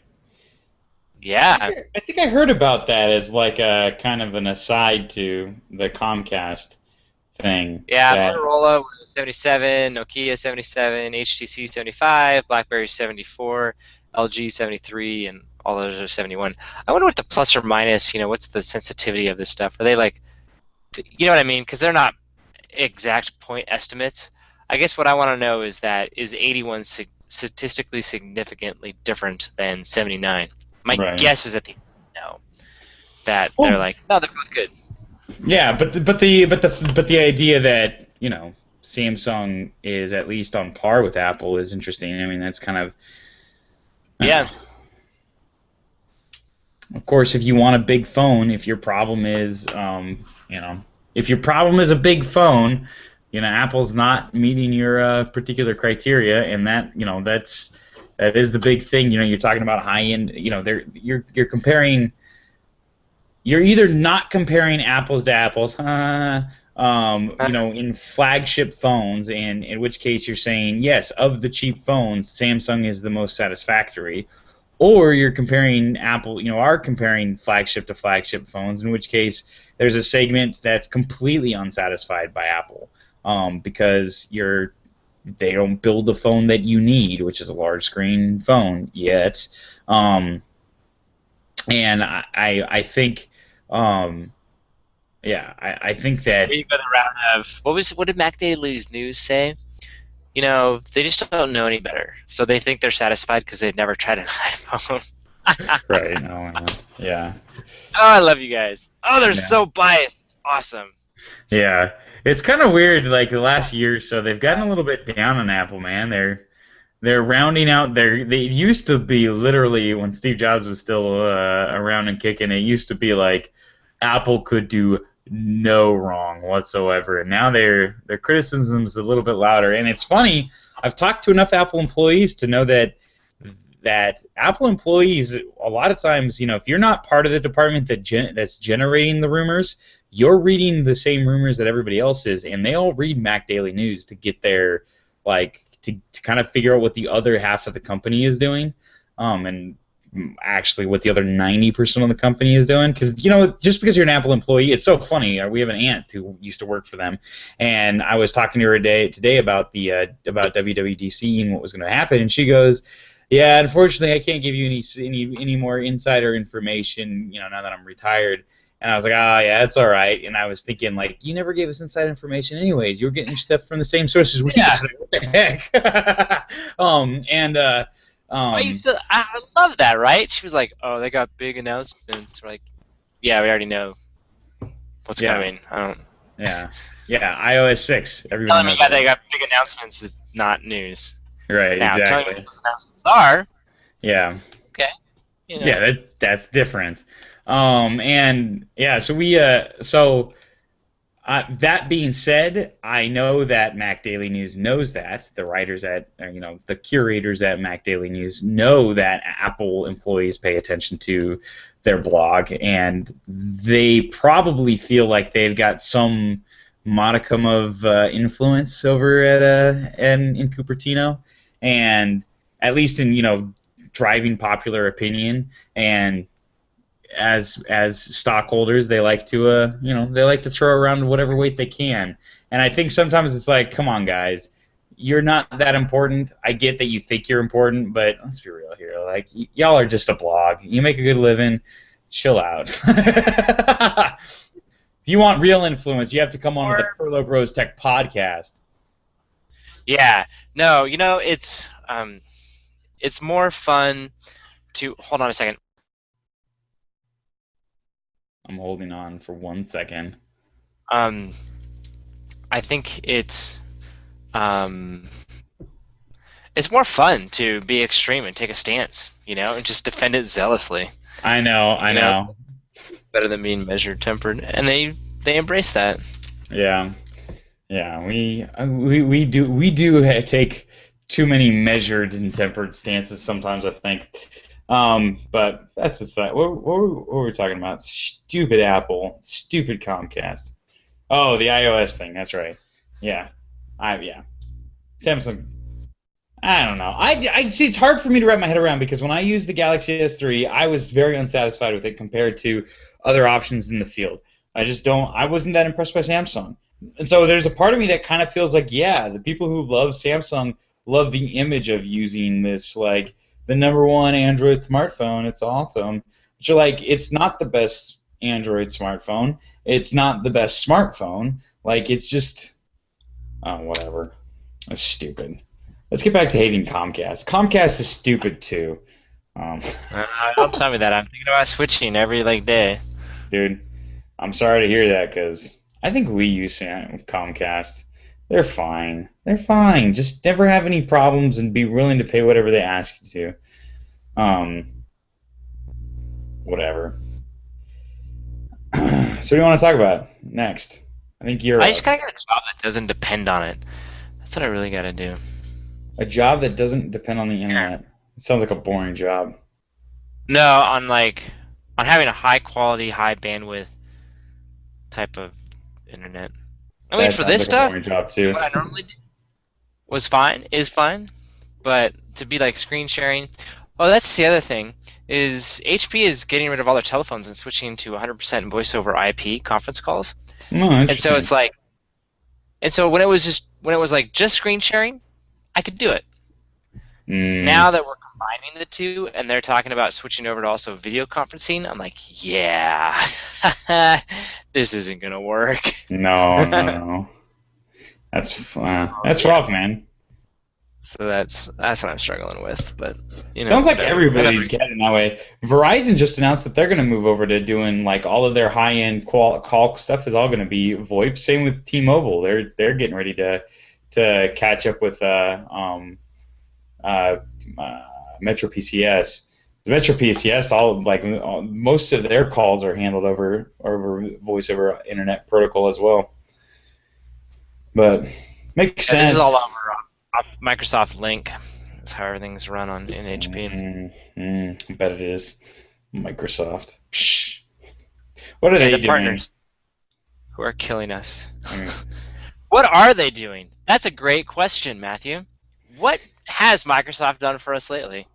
Yeah, I think I heard about that as like a kind of an aside to the Comcast thing. yeah. That Motorola was 77, Nokia 77, HTC 75, BlackBerry 74, LG 73, and all those are 71. I wonder what the plus or minus, what's the sensitivity of this stuff? Are they like, you know what I mean? Because they're not exact point estimates. I guess what I want to know is that is 81 statistically significantly different than 79? My right. guess is that they know that they're Well, like, no, they're both good. yeah, but the idea that Samsung is at least on par with Apple is interesting. I mean, that's kind of I don't know. Yeah, Of course, if you want a big phone, if your problem is a big phone, Apple's not meeting your particular criteria, and that is the big thing. You're talking about high end. You're comparing. You're either not comparing apples to apples, in flagship phones, and in which case you're saying yes, of the cheap phones, Samsung is the most satisfactory, or you're comparing Apple, are comparing flagship to flagship phones, in which case there's a segment that's completely unsatisfied by Apple, because they don't build the phone that you need, which is a large screen phone yet. And I think, I think that we go the route of what did Mac Daily's news say? They just don't know any better, so they think they're satisfied because they've never tried an iPhone. right. No, yeah, Oh, I love you guys. Oh, they're yeah, so biased. It's awesome. yeah. It's kind of weird. Like the last year or so, they've gotten a little bit down on Apple, man. They're rounding out they used to be literally when Steve Jobs was still around and kicking. It used to be like Apple could do no wrong whatsoever, and now their criticism's a little bit louder. And it's funny. I've talked to enough Apple employees to know that Apple employees a lot of times, if you're not part of the department that's generating the rumors, you're reading the same rumors that everybody else is, and they all read Mac Daily News to get their to kind of figure out what the other half of the company is doing, and actually what the other 90% of the company is doing. Because just because you're an Apple employee, it's so funny. We have an aunt who used to work for them, and I was talking to her today about about WWDC and what was going to happen, and she goes, "Yeah, unfortunately, I can't give you any more insider information. Now that I'm retired." And I was like, "Oh yeah, that's all right." And I was thinking, like, you never gave us inside information, anyways. You were getting your stuff from the same sources we got. What the heck? I love that, right? She was like, "Oh, they got big announcements." We're like, "Yeah, we already know what's yeah, coming." I don't. yeah, yeah. iOS 6. Everyone Telling me knows that that. they got big announcements is not news. Right, Now, telling me what exactly. those announcements are, Yeah, okay, yeah. That's different. And yeah, that being said, I know that Mac Daily News knows that the writers the curators at Mac Daily News know that Apple employees pay attention to their blog, and they probably feel like they've got some modicum of influence over in Cupertino, and at least in driving popular opinion. And as stockholders, they like to throw around whatever weight they can. And I think sometimes it's like, come on, guys, you're not that important. I get that you think you're important, but let's be real here. Like, y'all are just a blog. You make a good living. Chill out. If you want real influence, you have to come on to the Furlo Bros Tech podcast. yeah, no, it's more fun to hold on a second. I'm holding on for 1 second. Um, I think um, it's more fun to be extreme and take a stance, and just defend it zealously. I know. Better than being measured, tempered, and they embrace that. Yeah, yeah. We do take too many measured and tempered stances sometimes, I think. But that's beside. What were we talking about? Stupid Apple, stupid Comcast. Oh, the iOS thing. That's right. Yeah, yeah. Samsung. I don't know. I see. It's hard for me to wrap my head around because when I used the Galaxy S3, I was very unsatisfied with it compared to other options in the field. I just don't. I wasn't that impressed by Samsung, and so there's a part of me that kind of feels like, yeah, the people who love Samsung love the image of using this like the number one Android smartphone. It's awesome. But you're like, it's not the best Android smartphone. It's not the best smartphone. Like, it's just, oh, whatever. That's stupid. Let's get back to hating Comcast. Comcast is stupid too. Um, Don't tell me that. I'm thinking about switching every like day. dude, I'm sorry to hear that because I think we use Comcast. They're fine. They're fine. Just never have any problems and be willing to pay whatever they ask you to. Whatever. So what do you want to talk about next? I think you're I just gotta get a job that doesn't depend on it. That's what I really gotta do. a job that doesn't depend on the internet. It sounds like a boring job. No, on having a high quality, high bandwidth type of internet. I mean, That for sounds this like a stuff, boring job too. what I normally do is fine, but to be like screen sharing. Oh, that's the other thing is HP is getting rid of all their telephones and switching to 100% voice over IP conference calls. Oh, And so interesting. it's like, and so when it was like just screen sharing, I could do it. Mm, Now that we're combining the two and they're talking about switching over to also video conferencing, I'm like, yeah, this isn't gonna work. no, no, no. That's Yeah. rough, man. So that's what I'm struggling with. But Sounds like whatever. Whatever. everybody's getting that way. Verizon just announced that they're going to move over to doing like all of their high-end call stuff is all going to be VoIP. Same with T-Mobile. They're getting ready to catch up with uh, Metro PCS. The Metro PCS most of their calls are handled over voice over internet protocol as well. But makes Yeah, this sense. is all over off Microsoft Link. That's how everything's run in HP. I bet it is. Microsoft. Psh. What are they The doing? partners who are killing us. Mm. What are they doing? That's a great question, Matthew. What has Microsoft done for us lately?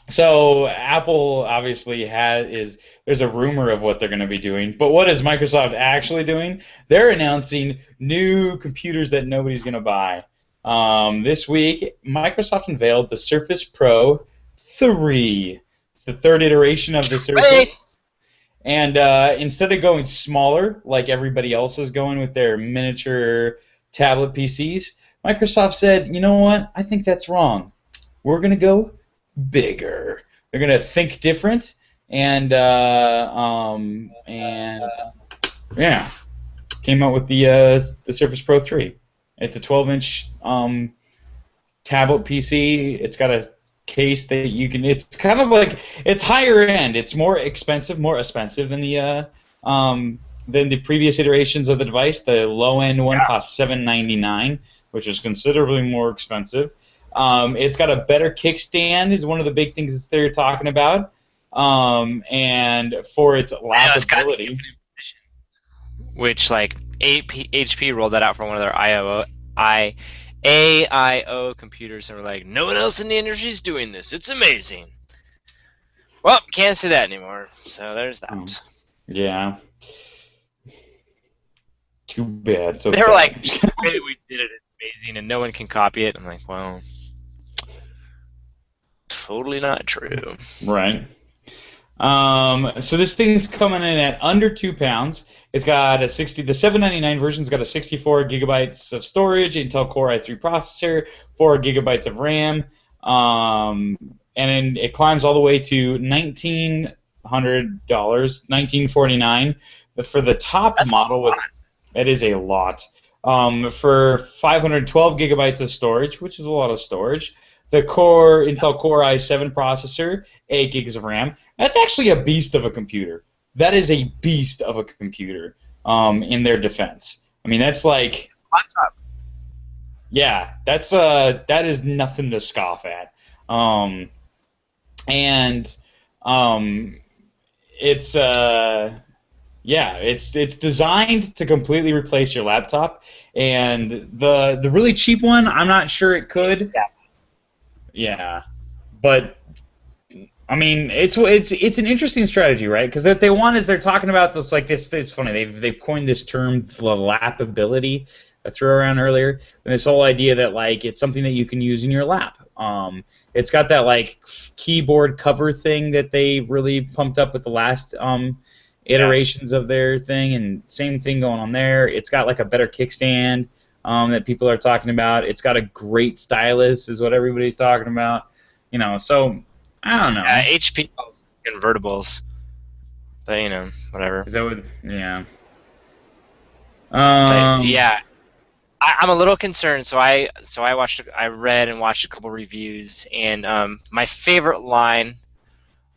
So Apple obviously there's a rumor of what they're going to be doing, but what is Microsoft actually doing? They're announcing new computers that nobody's going to buy. This week, Microsoft unveiled the Surface Pro 3. It's the third iteration of the Surface. And instead of going smaller, like everybody else is going with their miniature tablet PCs, Microsoft said, you know what? I think that's wrong. We're going to go bigger. They're going to think different, and yeah, came out with the Surface Pro 3. It's a 12-inch tablet PC. It's got a case that you can. It's kind of like it's higher end. It's more expensive than the previous iterations of the device. The low end one cost $799, which is considerably more expensive. It's got a better kickstand. Is one of the big things that they're talking about. And for its laughability, which like HP rolled that out for one of their AIO computers, and we're like, no one else in the industry is doing this. It's amazing. Well, can't say that anymore. So there's that. Yeah. Too bad. So they were like, hey, we did it. It's amazing, and no one can copy it. I'm like, well, totally not true. Right. So this thing's coming in at under 2 pounds. It's got the $799 version's got a 64 gigabytes of storage, Intel Core i3 processor, 4 gigabytes of RAM, and then it climbs all the way to $1,900, $1,949 for the top model. It is a lot. For 512 gigabytes of storage, which is a lot of storage. The Intel Core i7 processor, 8 gigs of RAM. That's actually a beast of a computer. That is a beast of a computer. In their defense, I mean that's like laptop. Yeah, that is nothing to scoff at. And Um, it's yeah, it's designed to completely replace your laptop, and the really cheap one, I'm not sure it could. Yeah. Yeah, but I mean, it's an interesting strategy, right? Because what they want is they're talking about this like this. It's funny they've coined this term, the lappability, I threw around earlier, and this whole idea that like it's something that you can use in your lap. It's got that like keyboard cover thing that they really pumped up with the last Yeah. iterations of their thing, and same thing going on there. It's got like a better kickstand that people are talking about. It's got a great stylus, is what everybody's talking about. So I don't know. HP calls them convertibles, but whatever. Is that what? Yeah. But Um. yeah, I'm a little concerned. I read and watched a couple reviews, and my favorite line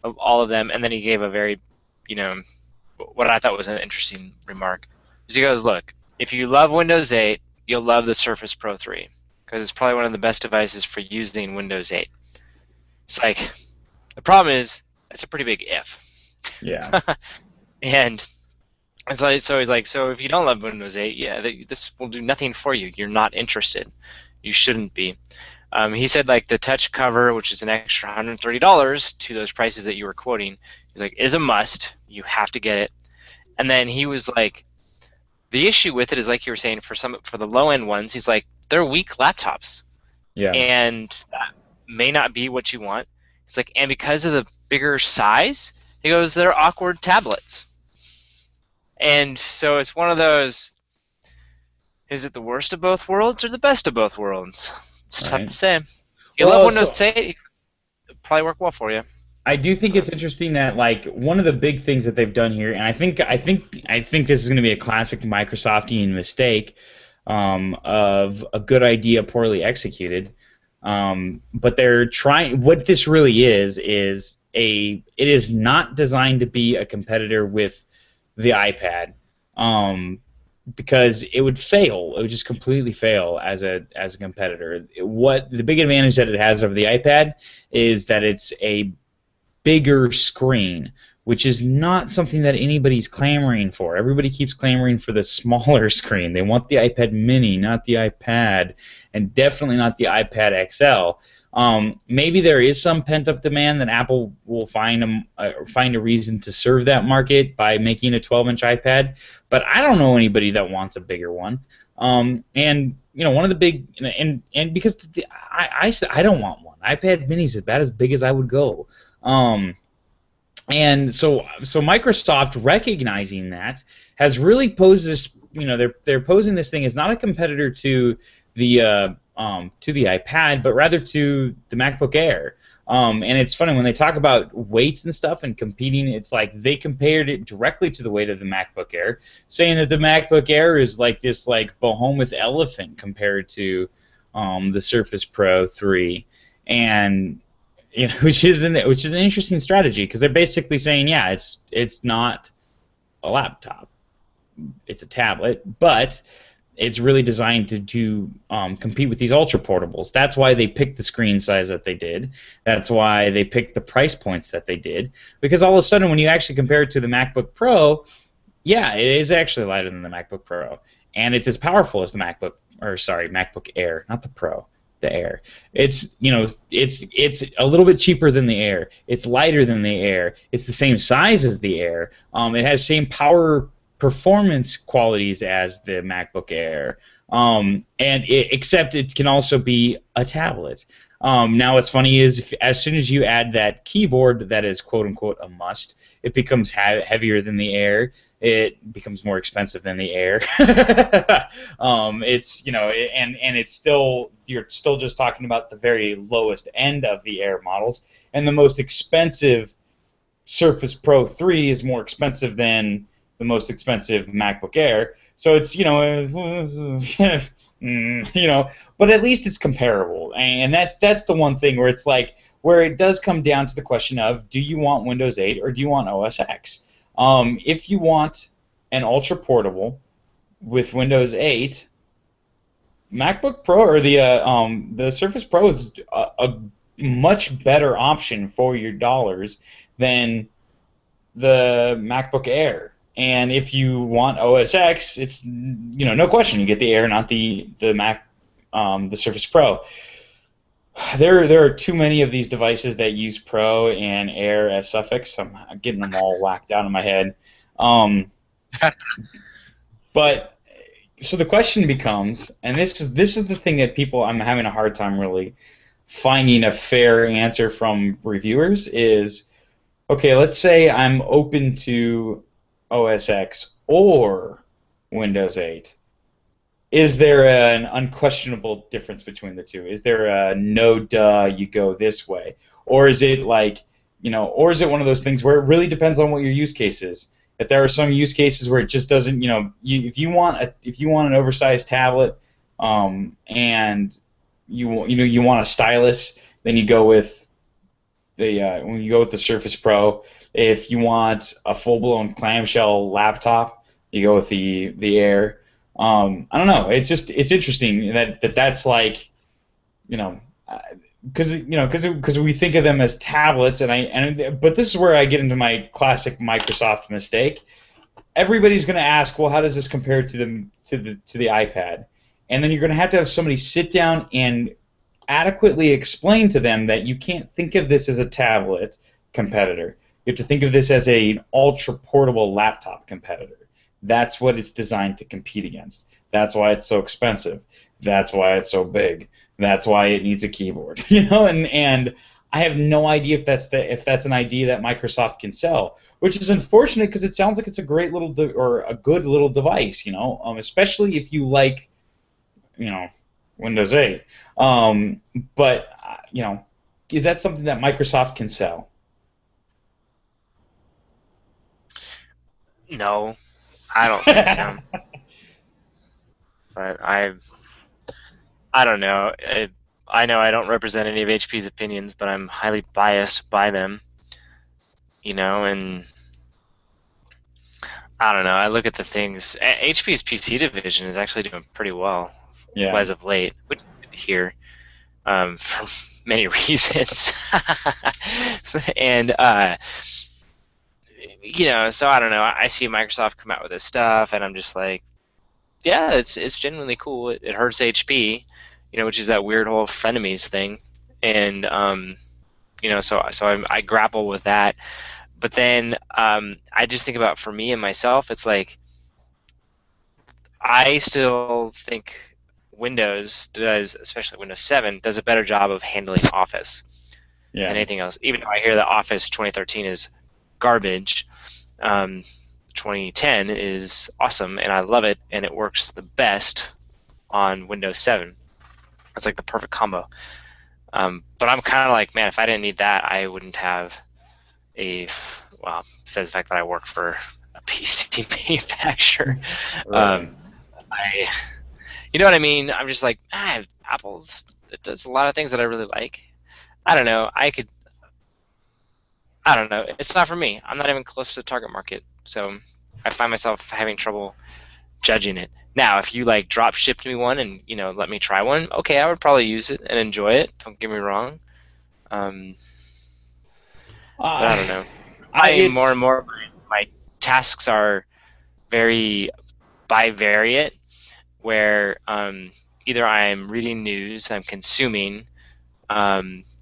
of all of them, and then he gave a very, you know, what I thought was an interesting remark. Is he goes, look, if you love Windows 8, you'll love the Surface Pro 3 because it's probably one of the best devices for using Windows 8. It's like the problem is it's a pretty big if. Yeah. And it's like, so he's like, so if you don't love Windows 8, yeah, this will do nothing for you. You're not interested. You shouldn't be. He said like the touch cover, which is an extra $130 to those prices that you were quoting, he's like, is a must. You have to get it. And then he was like, the issue with it is like you were saying for the low end ones, he's like, they're weak laptops, Yeah. and that may not be what you want. It's like, and because of the bigger size, he goes, they're awkward tablets. And so it's one of those, is it the worst of both worlds or the best of both worlds? It's tough Right. to say. If you love Well, Windows so 8, it'll probably work well for you. I do think it's interesting that like one of the big things that they've done here, and I think this is going to be a classic Microsoftian mistake of a good idea poorly executed. But they're trying. What this really is it is not designed to be a competitor with the iPad, because it would fail. It would just completely fail as a competitor. What the big advantage that it has over the iPad is that it's a bigger screen, which is not something that anybody's clamoring for. Everybody keeps clamoring for the smaller screen. They want the iPad mini, not the iPad, and definitely not the iPad XL. Maybe there is some pent-up demand that Apple will find a reason to serve that market by making a 12-inch iPad, but I don't know anybody that wants a bigger one. And one of the big and because I don't want one. iPad mini is about as big as I would go. And so Microsoft, recognizing that, has really posed this. They're posing this thing as not a competitor to the iPad, but rather to the MacBook Air. And it's funny when they talk about weights and stuff and competing. It's like they compared it directly to the weight of the MacBook Air, saying that the MacBook Air is like this like behemoth elephant compared to the Surface Pro 3, and which is an interesting strategy because they're basically saying, yeah, it's not a laptop, it's a tablet, but it's really designed to compete with these ultra portables. That's why they picked the screen size that they did. That's why they picked the price points that they did. Because all of a sudden, when you actually compare it to the MacBook Pro, yeah, it is actually lighter than the MacBook Pro, and it's as powerful as the MacBook Air, not the Pro. The Air. It's a little bit cheaper than the Air. It's lighter than the Air. It's the same size as the Air. It has same power performance qualities as the MacBook Air. Except it can also be a tablet. Now what's funny is as soon as you add that keyboard that is quote unquote a must, it becomes heavier than the Air. It becomes more expensive than the Air. And it's still, you're still just talking about the very lowest end of the Air models, and the most expensive Surface Pro 3 is more expensive than the most expensive MacBook Air. So it's but at least it's comparable, and that's the one thing where it's like where it does come down to the question of, do you want Windows 8 or do you want OS X? If you want an ultra portable with Windows 8, MacBook Pro or the Surface Pro is a much better option for your dollars than the MacBook Air. And if you want OS X, it's no question you get the Air, not the Mac, the Surface Pro. There are too many of these devices that use Pro and Air as suffix. I'm getting them all whacked out in my head. Um, but so the question becomes, and this is the thing that I'm having a hard time really finding a fair answer from reviewers is, okay, let's say I'm open to OS X or Windows 8. Is there an unquestionable difference between the two? Is there a no duh, you go this way? Or is it or is it one of those things where it really depends on what your use case is? That there are some use cases where it just doesn't, if you want an oversized tablet, and you want a stylus, then you go with the Surface Pro. If you want a full-blown clamshell laptop, you go with the Air. I don't know. It's interesting that's like, because we think of them as tablets, but this is where I get into my classic Microsoft mistake. Everybody's going to ask, well, how does this compare to the iPad? And then you're going to have somebody sit down and adequately explain to them that you can't think of this as a tablet competitor. You have to think of this as an ultra portable laptop competitor. That's what it's designed to compete against. That's why it's so expensive. That's why it's so big. That's why it needs a keyboard. And I have no idea if that's an idea that Microsoft can sell, which is unfortunate because it sounds like it's a great little or a good little device, especially if you like, Windows 8. But is that something that Microsoft can sell? No, I don't think so. But I don't know. I know I don't represent any of HP's opinions, but I'm highly biased by them. And I don't know. I look at the things. HP's PC division is actually doing pretty well, as of late. Which here, for many reasons. And so I don't know. I see Microsoft come out with this stuff, and I'm just like, yeah, it's genuinely cool. It hurts HP, which is that weird whole frenemies thing, and so I grapple with that. But then I just think about, for me and myself, it's like I still think Windows does, especially Windows 7, does a better job of handling Office than anything else. Even though I hear that Office 2013 is garbage, 2010 is awesome, and I love it, and it works the best on Windows 7. It's like the perfect combo. But I'm kind of like, man, if I didn't need that, I wouldn't have besides the fact that I work for a PC manufacturer. Right. You know what I mean? I'm just like, Apple's, it does a lot of things that I really like. I don't know. I don't know. It's not for me. I'm not even close to the target market, so I find myself having trouble judging it. Now, if you drop shipped me one and let me try one, okay, I would probably use it and enjoy it. Don't get me wrong. But I don't know. More and more, my tasks are very bivariate, where either I'm reading news, I'm consuming,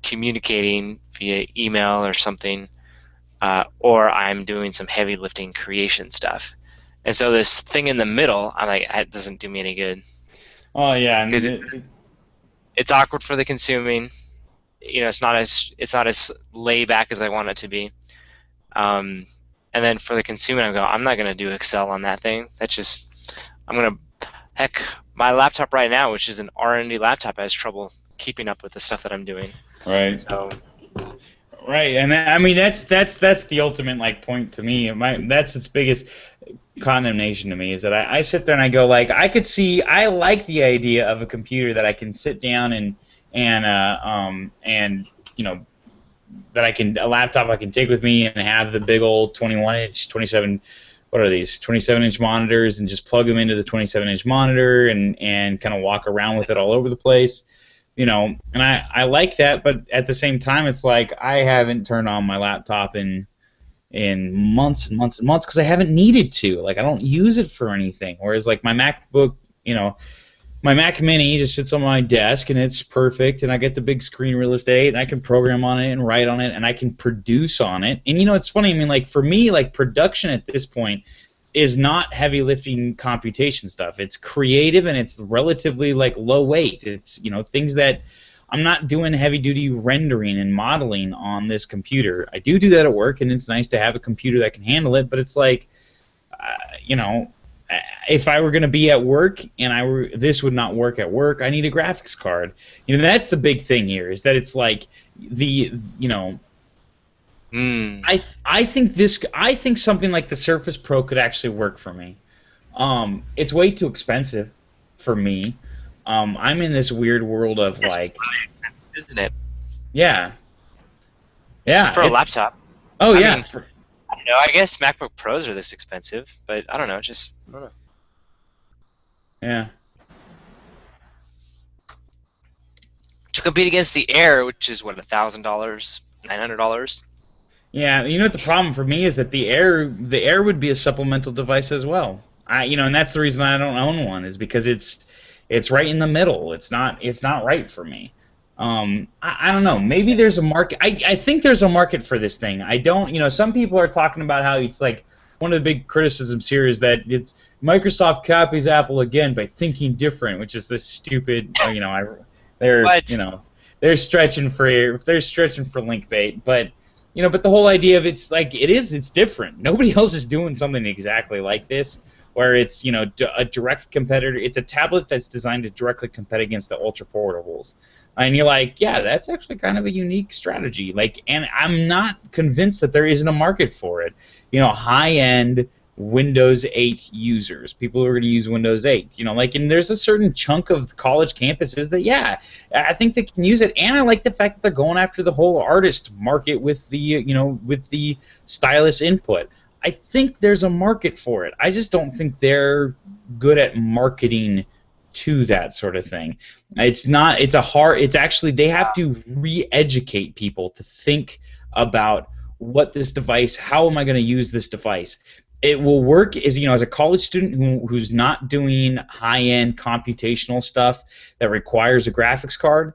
communicating via email or something, or I'm doing some heavy lifting creation stuff. And so this thing in the middle, I'm like, it doesn't do me any good. Oh yeah, because it's awkward for the consuming. It's not as laid back as I want it to be. And then for the consuming, I'm not gonna do Excel on that thing. My laptop right now, which is an R&D laptop, has trouble keeping up with the stuff that I'm doing. Right. So. Right, and I mean that's the ultimate point to me. That's its biggest condemnation to me, is that I sit there and I go, I like the idea of a computer that I can sit down and a laptop I can take with me and have the big old 21-inch, 27. What are these? 27-inch monitors, and just plug them into the 27-inch monitor and kind of walk around with it all over the place. And I like that, but at the same time, it's like I haven't turned on my laptop in months and months and months because I haven't needed to. Like I don't use it for anything. Whereas like my MacBook, my Mac Mini just sits on my desk and it's perfect, and I get the big screen real estate, and I can program on it and write on it, and I can produce on it. And it's funny. I mean, like for me, like production at this point is not heavy lifting computation stuff. It's creative and it's relatively like low weight. It's things that I'm not doing heavy duty rendering and modeling on this computer. I do that at work, and it's nice to have a computer that can handle it. But it's like, you know, if I were going to be at work and this would not work at work, I need a graphics card. That's the big thing here, is that it's like I think something like the Surface Pro could actually work for me. It's way too expensive for me. I'm in this weird world of like, isn't it? Yeah. Yeah. For a laptop. Oh, yeah. I mean, I don't know. I guess MacBook Pros are this expensive, but I don't know. I don't know. Yeah. To compete against the Air, which is what, $1,000, $900. Yeah, the problem for me is that the Air would be a supplemental device as well. And that's the reason I don't own one, is because it's right in the middle. It's not right for me. I don't know. Maybe there's a market. I think there's a market for this thing. I don't. Some people are talking about how it's like one of the big criticisms here is that it's Microsoft copies Apple again by thinking different, which is this stupid. They're stretching for link bait, but. But the whole idea of it's different. Nobody else is doing something exactly like this, where it's, a direct competitor. It's a tablet that's designed to directly compete against the ultra portables. And you're like, yeah, that's actually kind of a unique strategy. And I'm not convinced that there isn't a market for it. High-end Windows 8 users, people who are going to use Windows 8, and there's a certain chunk of college campuses that, yeah, I think they can use it, and I like the fact that they're going after the whole artist market with the stylus input. I think there's a market for it. I just don't think they're good at marketing to that sort of thing. It's actually, they have to re-educate people to think about what this device, how am I going to use this device? It will work as a college student who's not doing high-end computational stuff that requires a graphics card.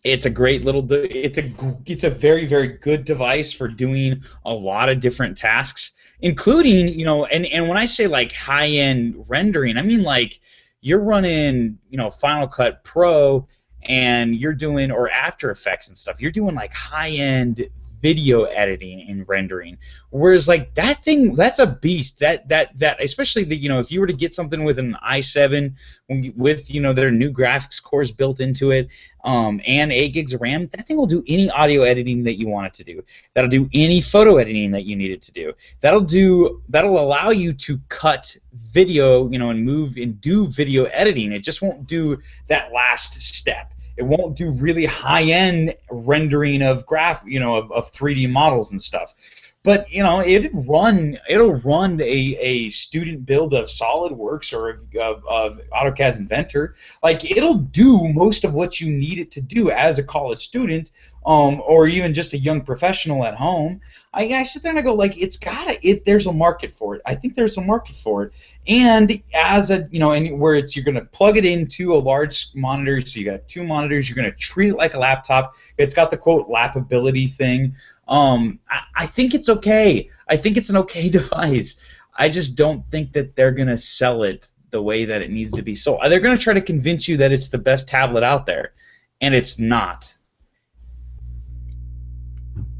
It's a great it's a very, very good device for doing a lot of different tasks, including and when I say like high-end rendering, I mean like you're running Final Cut Pro and you're doing, or After Effects and stuff, you're doing like high-end video editing and rendering, whereas like that's a beast. That especially if you were to get something with an i7 with their new graphics cores built into it, and 8 gigs of RAM, that thing will do any audio editing that you want it to do. That'll do any photo editing that you need it to do. That'll allow you to cut video, and move and do video editing. It just won't do that last step. It won't do really high-end rendering of of 3D models and stuff. But it'll run a student build of SolidWorks or of AutoCAD Inventor. Like it'll do most of what you need it to do as a college student, or even just a young professional at home. I sit there and I go like, there's a market for it. I think there's a market for it, and as a and where you're gonna plug it into a large monitor, so you got 2 monitors. You're gonna treat it like a laptop. It's got the quote lappability thing. I think it's okay. I think it's an okay device. I just don't think that they're going to sell it the way that it needs to be sold. They're going to try to convince you that it's the best tablet out there, and it's not.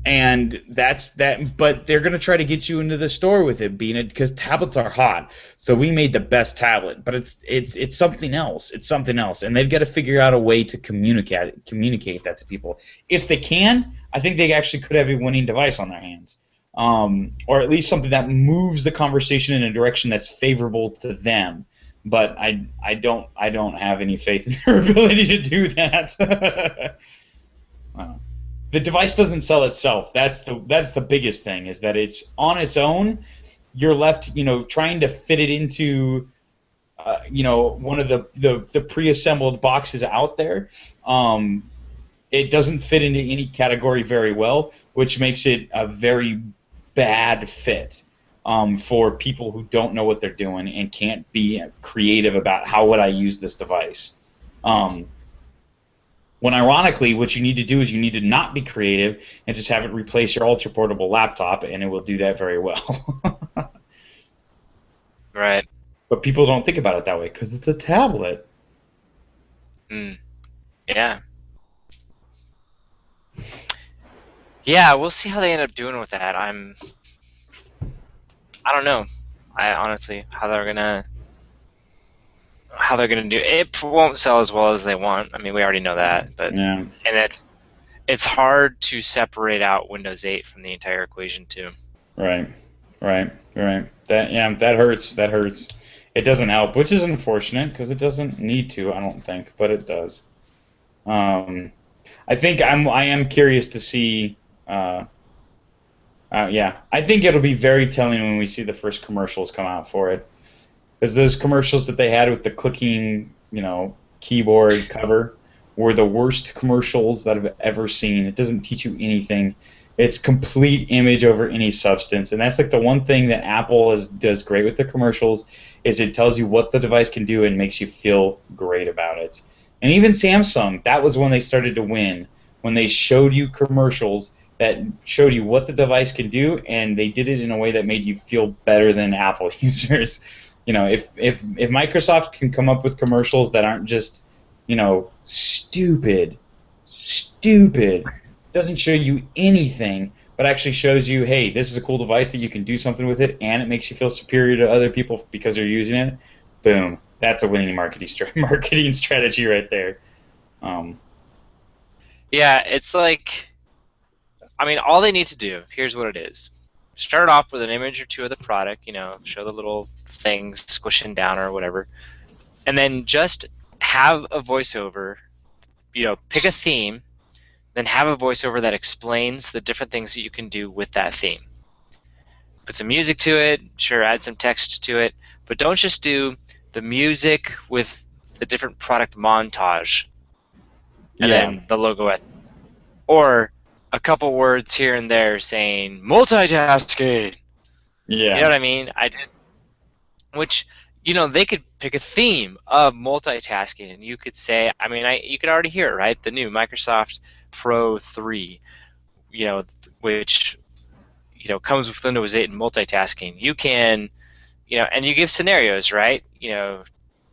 And that's that. But they're going to try to get you into the store with it, because tablets are hot. So we made the best tablet, but it's something else. It's something else, and they've got to figure out a way to communicate that to people. If they can, I think they actually could have a winning device on their hands, or at least something that moves the conversation in a direction that's favorable to them. But I don't have any faith in their ability to do that. The device doesn't sell itself. That's the biggest thing, is that it's on its own. You're left, trying to fit it into one of the pre-assembled boxes out there. It doesn't fit into any category very well, which makes it a very bad fit for people who don't know what they're doing and can't be creative about how would I use this device. When ironically, what you need to do is you need to not be creative and just have it replace your ultra portable laptop, and it will do that very well. Right. But people don't think about it that way because it's a tablet. Mm. Yeah. Yeah, we'll see how they end up doing with that. I don't know. I honestly how they're gonna do it. Won't sell as well as they want. I mean, we already know that, but Yeah. and it's hard to separate out Windows 8 from the entire equation too. Right. That hurts. That hurts. It doesn't help, which is unfortunate because it doesn't need to. I don't think, but it does. I think I am curious to see. Yeah, I think it'll be very telling when we see the first commercials come out for it, because those commercials that they had with the clicking, keyboard cover were the worst commercials that I've ever seen. It doesn't teach you anything. It's complete image over any substance, and that's like the one thing that Apple does great with the commercials is it tells you what the device can do and makes you feel great about it. And even Samsung, that was when they started to win, when they showed you commercials that showed you what the device can do, and they did it in a way that made you feel better than Apple users. If Microsoft can come up with commercials that aren't just, stupid, doesn't show you anything, but actually shows you, hey, this is a cool device that you can do something with it, and it makes you feel superior to other people because they're using it. Boom, that's a winning marketing strategy right there. Yeah, it's like, I mean, all they need to do, here's what it is. Start off with an image or two of the product, show the little things squishing down or whatever, and then just have a voiceover, pick a theme, then have a voiceover that explains the different things that you can do with that theme. Put some music to it, sure, add some text to it, but don't just do the music with the different product montage and then the logo at, or a couple words here and there saying multitasking. Yeah. You know what I mean? Which, they could pick a theme of multitasking, and you could say, you could already hear it, right? The new Microsoft Pro 3, which, comes with Windows 8 and multitasking. You can, and you give scenarios, right?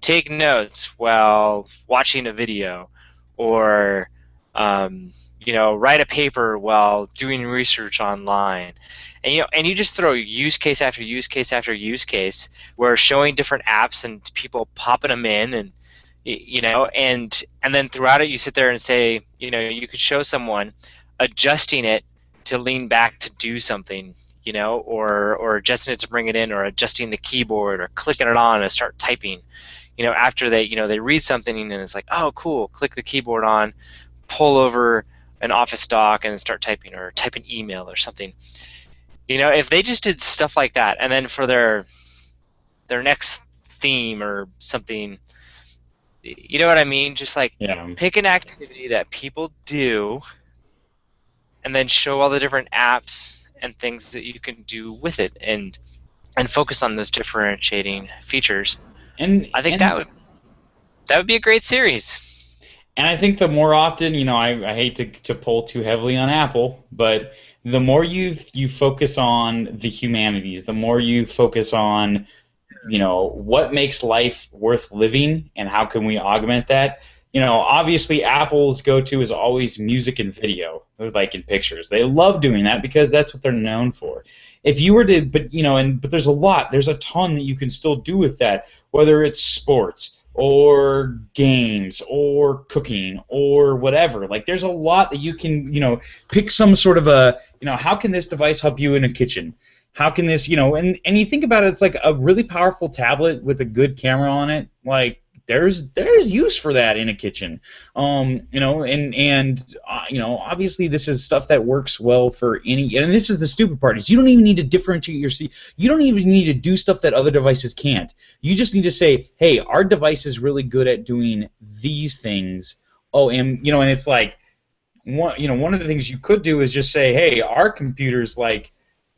Take notes while watching a video, or, write a paper while doing research online. And you just throw use case after use case after use case, where showing different apps and people popping them in, and and then throughout it you sit there and say, you could show someone adjusting it to lean back to do something, or adjusting it to bring it in, or adjusting the keyboard, or clicking it on and start typing. After they read something and it's like, oh cool, click the keyboard on, pull over an Office doc and start typing, or type an email or something. If they just did stuff like that, and then for their next theme or something, you know what I mean? Just like pick an activity that people do, and then show all the different apps and things that you can do with it, and focus on those differentiating features. And I think that would be a great series. And I think the more often, I hate to pull too heavily on Apple, but the more you focus on the humanities, the more you focus on, what makes life worth living and how can we augment that. Obviously Apple's go-to is always music and video, like in pictures. They love doing that because that's what they're known for. If you were to, but there's a ton that you can still do with that, whether it's sports or games or cooking or whatever. Like there's a lot that you can, pick some sort of a, how can this device help you in a kitchen? How can this, and you think about it, it's like a really powerful tablet with a good camera on it. Like there's use for that in a kitchen. You know, and you know, obviously this is stuff that works well for any. And this is the stupid part, is you don't even need to differentiate your. You don't even need to do stuff that other devices can't. You just need to say, hey, our device is really good at doing these things. Oh, and you know, and it's like, one of the things you could do is just say, hey, our computer's like,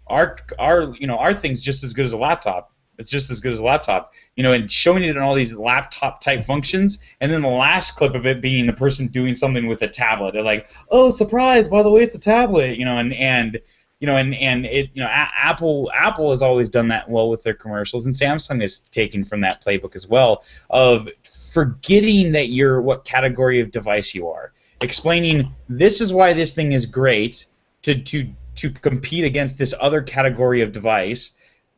our thing's just as good as a laptop. It's just as good as a laptop, you know, and showing it in all these laptop type functions, and then the last clip of it being the person doing something with a tablet. They're like, oh, surprise! By the way, it's a tablet, you know, and you know, and it, you know, Apple has always done that well with their commercials, and Samsung is taking from that playbook as well, of forgetting that you're what category of device you are, explaining this is why this thing is great to compete against this other category of device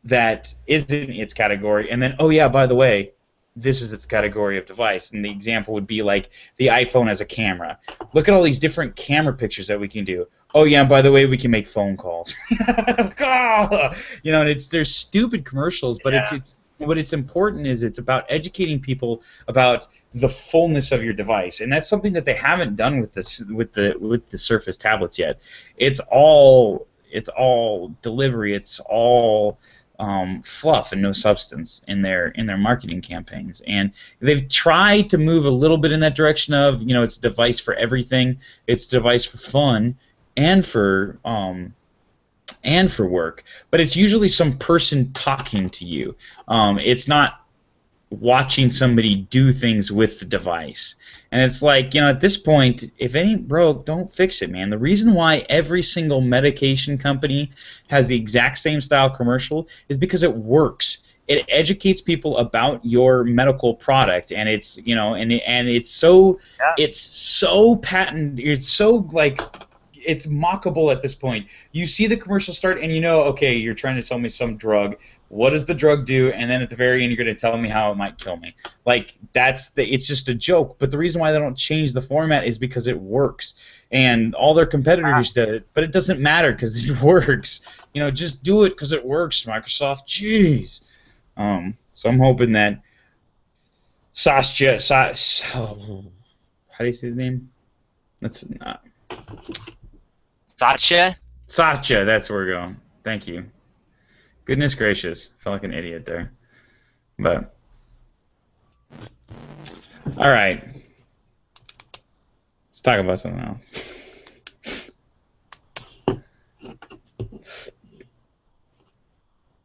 that isn't its category, and then, oh yeah, by the way, this is its category of device. And the example would be like the iPhone as a camera. Look at all these different camera pictures that we can do. Oh yeah, and by the way, we can make phone calls. You know, and there's stupid commercials, but it's what it's important is it's about educating people about the fullness of your device, and that's something that they haven't done with the Surface tablets yet. It's all delivery. It's all fluff and no substance in their marketing campaigns, and they've tried to move a little bit in that direction of, you know, it's a device for everything. It's a device for fun and for work, but it's usually some person talking to you. It's not watching somebody do things with the device. And it's like, you know, at this point, if it ain't broke, don't fix it, man. The reason why every single medication company has the exact same style commercial is because it works. It educates people about your medical product, and it's, you know, and it's so patent. It's so like, it's mockable at this point. You see the commercial start, and you know, okay, you're trying to sell me some drug. What does the drug do? And then at the very end, you're going to tell me how it might kill me. Like, it's just a joke. But the reason why they don't change the format is because it works. And all their competitors did it, but it doesn't matter because it works. You know, just do it because it works, Microsoft. Jeez. So I'm hoping that how do you say his name? That's not. Satya, that's where we're going. Thank you. Goodness gracious, felt like an idiot there. But all right, let's talk about something else.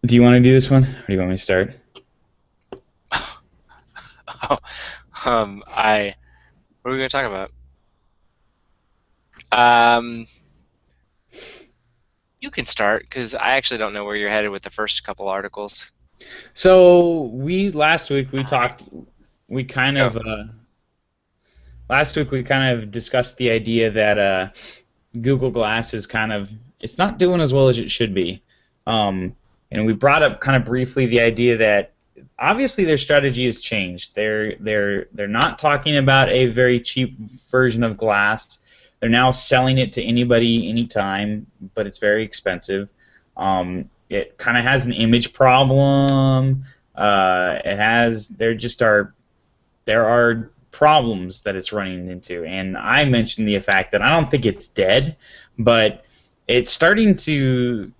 Do you want to do this one, or do you want me to start? What are we going to talk about? You can start, because I actually don't know where you're headed with the first couple articles. So last week we kind of discussed the idea that Google Glass is it's not doing as well as it should be, and we brought up kind of briefly the idea that obviously their strategy has changed. They're not talking about a very cheap version of glass. They're now selling it to anybody, anytime, but it's very expensive. It kind of has an image problem. There are problems that it's running into, and I mentioned the fact that I don't think it's dead, but it's starting to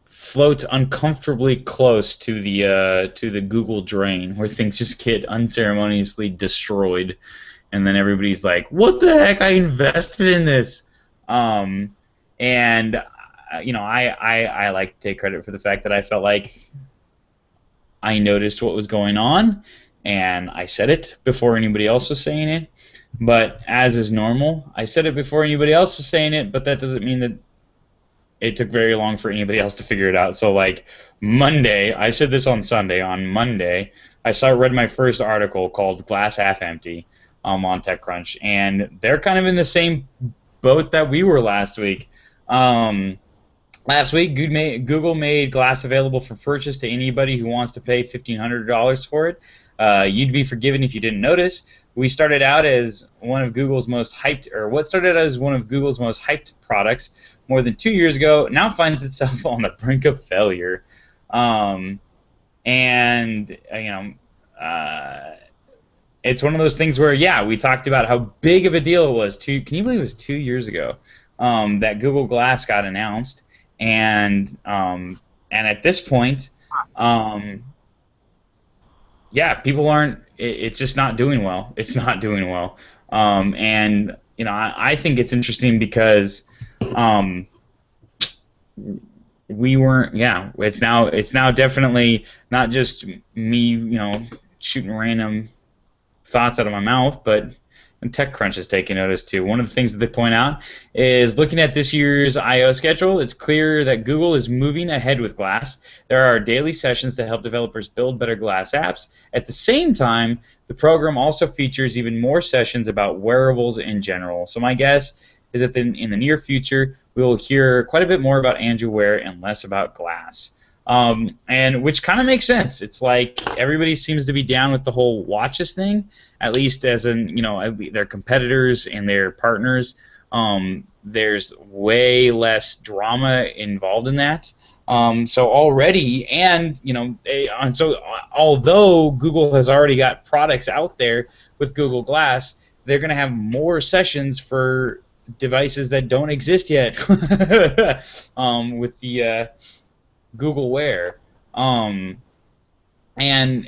float uncomfortably close to the Google drain, where things just get unceremoniously destroyed. And then everybody's like, what the heck, I invested in this. And, you know, I like to take credit for the fact that I felt like I noticed what was going on, and I said it before anybody else was saying it. But as is normal, I said it before anybody else was saying it, but that doesn't mean that it took very long for anybody else to figure it out. So, like, Monday, I said this on Sunday. On Monday, I read my first article called Glass Half Empty. On TechCrunch, and they're kind of in the same boat that we were last week. Last week, Google made Glass available for purchase to anybody who wants to pay $1,500 for it. You'd be forgiven if you didn't notice. We started out as one of Google's most hyped, or what started as one of Google's most hyped products more than 2 years ago, now finds itself on the brink of failure. And you know, uh, it's one of those things where, yeah, we talked about how big of a deal it was. Can you believe it was 2 years ago that Google Glass got announced, and at this point, um, yeah, people aren't. It's just not doing well. It's not doing well, and I think it's interesting because um, we weren't. Yeah, it's now definitely not just me, shooting random thoughts out of my mouth, but TechCrunch is taking notice too. One of the things that they point out is looking at this year's I/O schedule, it's clear that Google is moving ahead with Glass. There are daily sessions to help developers build better Glass apps. At the same time, the program also features even more sessions about wearables in general. So my guess is that in the near future, we will hear quite a bit more about Android Wear and less about Glass. And which kind of makes sense. It's like everybody seems to be down with the whole watches thing, at least as in, their competitors and their partners. There's way less drama involved in that. So already, and so although Google has already got products out there with Google Glass, they're going to have more sessions for devices that don't exist yet with the Google Wear, and I'm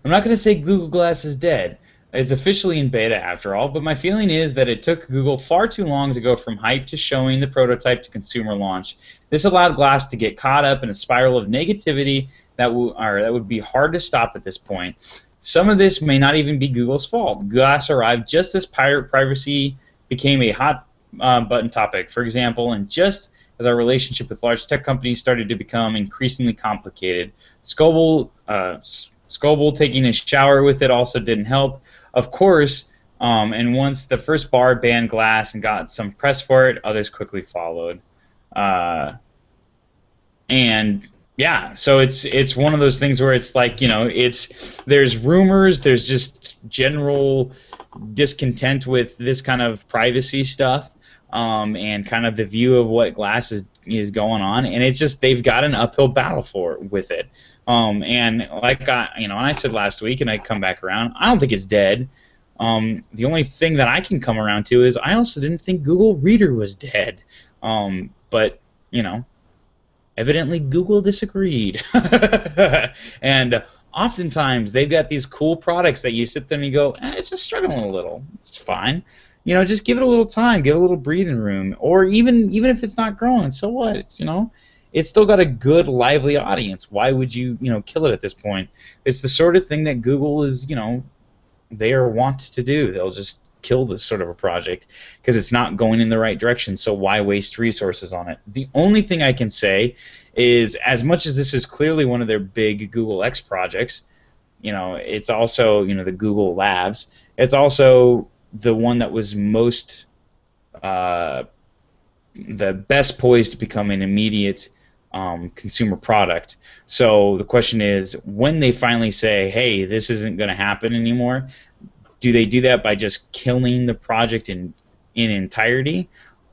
not going to say Google Glass is dead. It's officially in beta after all, but my feeling is that it took Google far too long to go from hype to showing the prototype to consumer launch. This allowed Glass to get caught up in a spiral of negativity that would be hard to stop at this point. Some of this may not even be Google's fault. Glass arrived just as privacy became a hot button topic, for example, and just as our relationship with large tech companies started to become increasingly complicated. Scoble taking a shower with it also didn't help. Of course, and once the first bar banned Glass and got some press for it, others quickly followed. And yeah, so it's one of those things where it's like, there's rumors, there's just general discontent with this kind of privacy stuff, and kind of the view of what Glass is going on, and it's just they've got an uphill battle with it. And like I said last week, and I come back around, I don't think it's dead. The only thing that I can come around to is I also didn't think Google Reader was dead. But evidently Google disagreed. And oftentimes they've got these cool products that you sit there and you go, it's just struggling a little. It's fine. Just give it a little time, give it a little breathing room, or even if it's not growing, so what? It's still got a good, lively audience. Why would you kill it at this point? It's the sort of thing that Google is, they are wont to do. They'll just kill this sort of a project because it's not going in the right direction. So why waste resources on it? The only thing I can say is, as much as this is clearly one of their big Google X projects, it's also the Google Labs. It's also the one that was most the best poised to become an immediate consumer product. So the question is, when they finally say, hey, this isn't going to happen anymore, do they do that by just killing the project in entirety,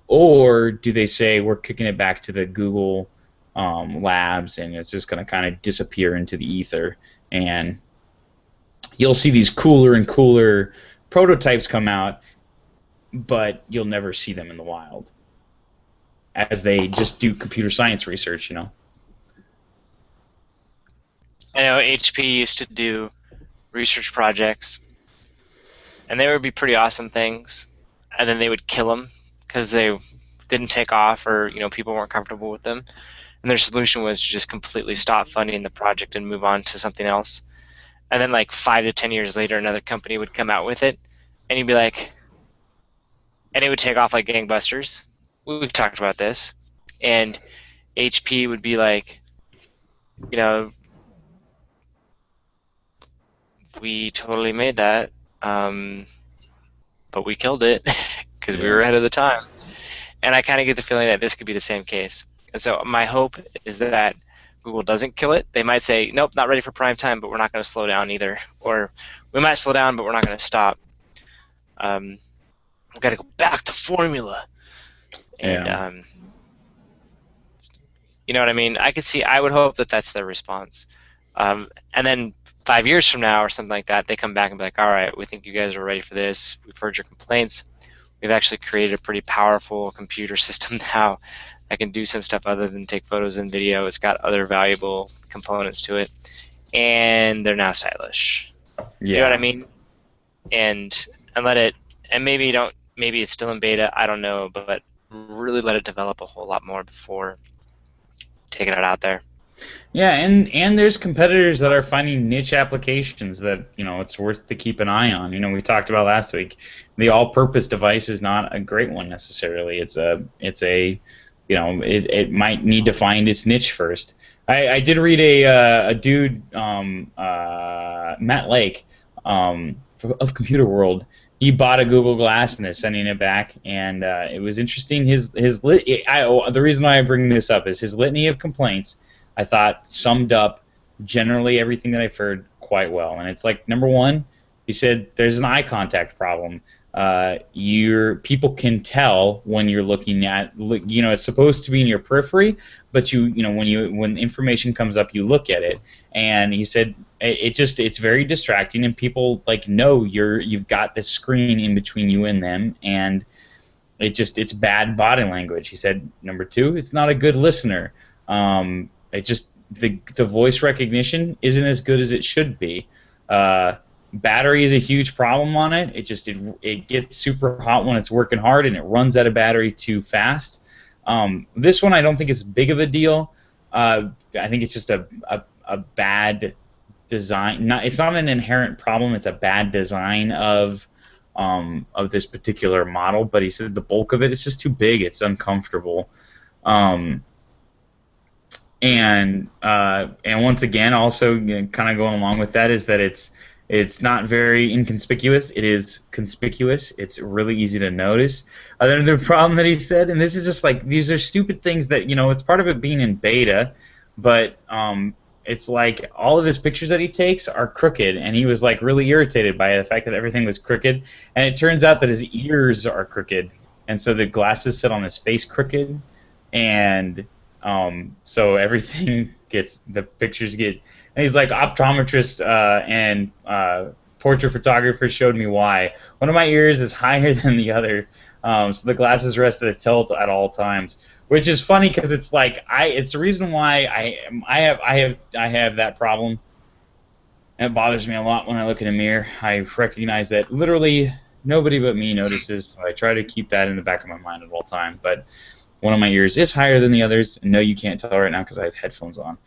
or do they say we're kicking it back to the Google Labs and it's just going to kind of disappear into the ether, and you'll see these cooler and cooler prototypes come out, but you'll never see them in the wild as they just do computer science research, I know HP used to do research projects, and they would be pretty awesome things, and then they would kill them because they didn't take off, or people weren't comfortable with them, and their solution was to just completely stop funding the project and move on to something else. And then like 5 to 10 years later, another company would come out with it, and you'd be like, and it would take off like gangbusters. We've talked about this. And HP would be like, we totally made that, but we killed it because we were ahead of the time. And I kind of get the feeling that this could be the same case. And so my hope is that Google doesn't kill it. They might say, nope, not ready for prime time, but we're not going to slow down either. Or we might slow down, but we're not going to stop. We've got to go back to formula. And You know what I mean? I would hope that that's their response. And then 5 years from now or something like that, they come back and be like, all right, we think you guys are ready for this. We've heard your complaints. We've actually created a pretty powerful computer system now that can do some stuff other than take photos and video. It's got other valuable components to it. And they're now stylish. You know what I Yeah. mean? And let it, and maybe it's still in beta, I don't know, but really let it develop a whole lot more before taking it out there. Yeah, and there's competitors that are finding niche applications that, it's worth to keep an eye on. We talked about last week. The all-purpose device is not a great one necessarily. It might need to find its niche first. I did read a dude, Matt Lake, of Computer World. He bought a Google Glass and is sending it back, and it was interesting. The reason why I bring this up is his litany of complaints, I thought, summed up generally everything that I've heard quite well. And it's like, number one, he said there's an eye contact problem. Your people can tell when you're looking at, it's supposed to be in your periphery, but when information comes up, you look at it. And he said it's very distracting, and people know you've got this screen in between you and them, and it's bad body language. He said number two, it's not a good listener. The voice recognition isn't as good as it should be. Battery is a huge problem on it. It gets super hot when it's working hard, and it runs out of battery too fast. This one I don't think is big of a deal. I think it's just a bad design. It's not an inherent problem. It's a bad design of this particular model. But he said the bulk of it is just too big. It's uncomfortable. And once again, also kind of going along with that is that it's not very inconspicuous. It is conspicuous. It's really easy to notice. The problem that he said, and this is just these are stupid things that it's part of it being in beta, but it's like all of his pictures that he takes are crooked, and he was really irritated by the fact that everything was crooked. And it turns out that his ears are crooked, and so the glasses sit on his face crooked, and so everything the pictures get, and he's like, optometrists and portrait photographers showed me why. One of my ears is higher than the other, so the glasses rest at a tilt at all times, which is funny because it's it's the reason why I have that problem. And it bothers me a lot when I look in a mirror. I recognize that literally nobody but me notices, so I try to keep that in the back of my mind at all time. But one of my ears is higher than the others. No, you can't tell right now because I have headphones on.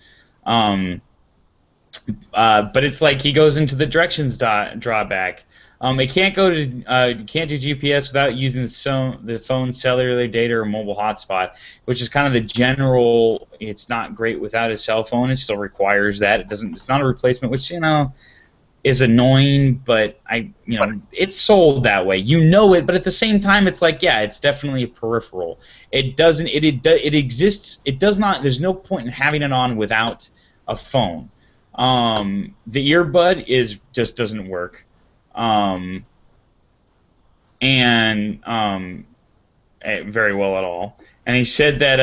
But it's he goes into the directions drawback. It can't can't do GPS without using the phone's cellular data or mobile hotspot, which is kind of the general. It's not great without a cell phone. It still requires that. It's not a replacement, which is annoying, but it's sold that way. It, but at the same time, it's it's definitely a peripheral. It doesn't. It exists. It does not. There's no point in having it on without a phone. The earbud just doesn't work. Very well at all. And he said that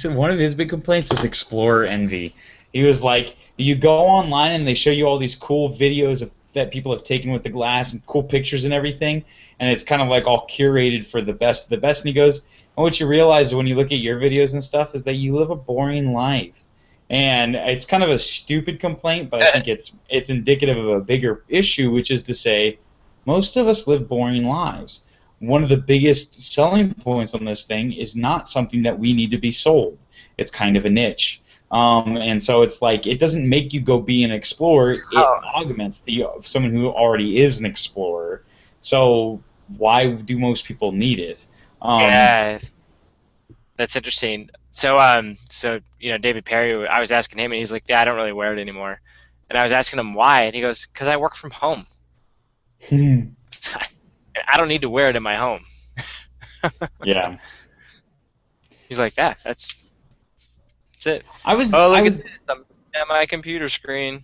one of his big complaints is Explorer envy. He was like, you go online and they show you all these cool videos that people have taken with the glass and cool pictures and everything, and it's kind of all curated for the best of the best. And he goes, and what you realize when you look at your videos and stuff is that you live a boring life. And it's kind of a stupid complaint, but I think it's indicative of a bigger issue, which is to say, most of us live boring lives. One of the biggest selling points on this thing is not something that we need to be sold. It's kind of a niche. And so it's it doesn't make you go be an explorer. It augments someone who already is an explorer. So why do most people need it? Yeah, that's interesting. So David Perry, I was asking him, and he's like, yeah, I don't really wear it anymore. And I was asking him why, and he goes, because I work from home. I don't need to wear it in my home. Yeah. He's like, yeah, that's it. At this. I'm at my computer screen.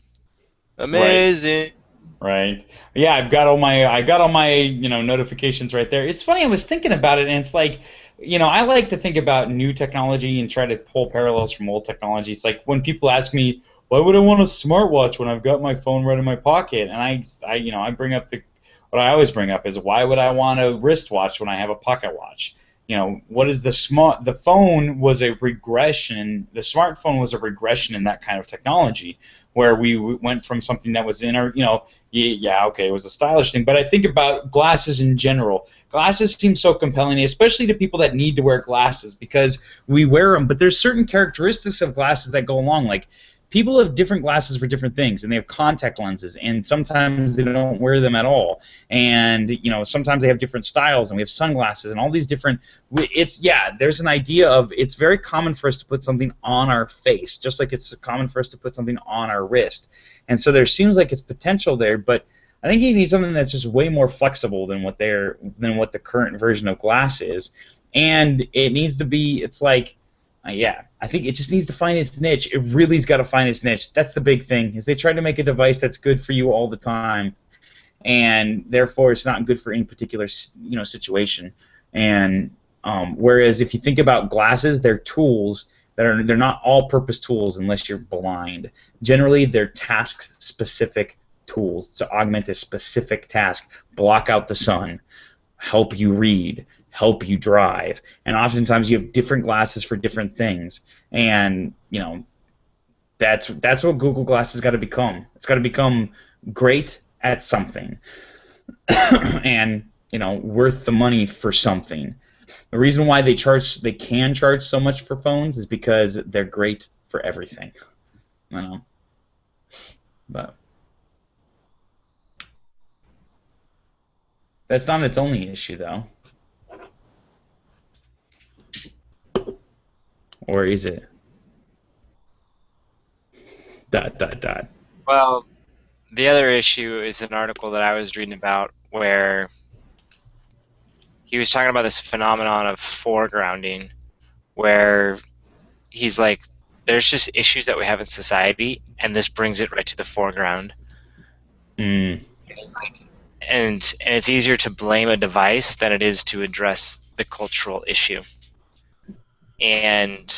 Amazing. Right. Yeah, I got all my notifications right there. It's funny, I was thinking about it, and it's I like to think about new technology and try to pull parallels from old technology. It's like when people ask me, why would I want a smartwatch when I've got my phone right in my pocket? And I bring up what I always bring up is, why would I want a wristwatch when I have a pocket watch? What is the phone was a regression, the smartphone was a regression in that kind of technology, where we went from something that was in our, yeah, okay, it was a stylish thing, but I think about glasses in general. Glasses seem so compelling, especially to people that need to wear glasses, because we wear them, but there's certain characteristics of glasses that go along, like people have different glasses for different things, and they have contact lenses, and sometimes they don't wear them at all, and sometimes they have different styles, and we have sunglasses and all these different. There's an idea of, it's very common for us to put something on our face, just like it's common for us to put something on our wrist, and so there seems like it's potential there, but I think you need something that's just way more flexible than what the current version of glass is, and it needs to be. It's like, I think it just needs to find its niche. It really's got to find its niche. That's the big thing. Is they try to make a device that's good for you all the time, and therefore it's not good for any particular situation. And whereas if you think about glasses, they're tools they're not all-purpose tools unless you're blind. Generally, they're task-specific tools to augment a specific task, block out the sun, help you read, help you drive, and oftentimes you have different glasses for different things, and that's what Google Glass has got to become. It's got to become great at something, and worth the money for something. The reason why they can charge so much for phones is because they're great for everything. But that's not its only issue, though. Or is it? ... Well, the other issue is an article that I was reading about where he was talking about this phenomenon of foregrounding, where he's like, there's just issues that we have in society, and this brings it right to the foreground. Mm. And it's easier to blame a device than it is to address the cultural issue. And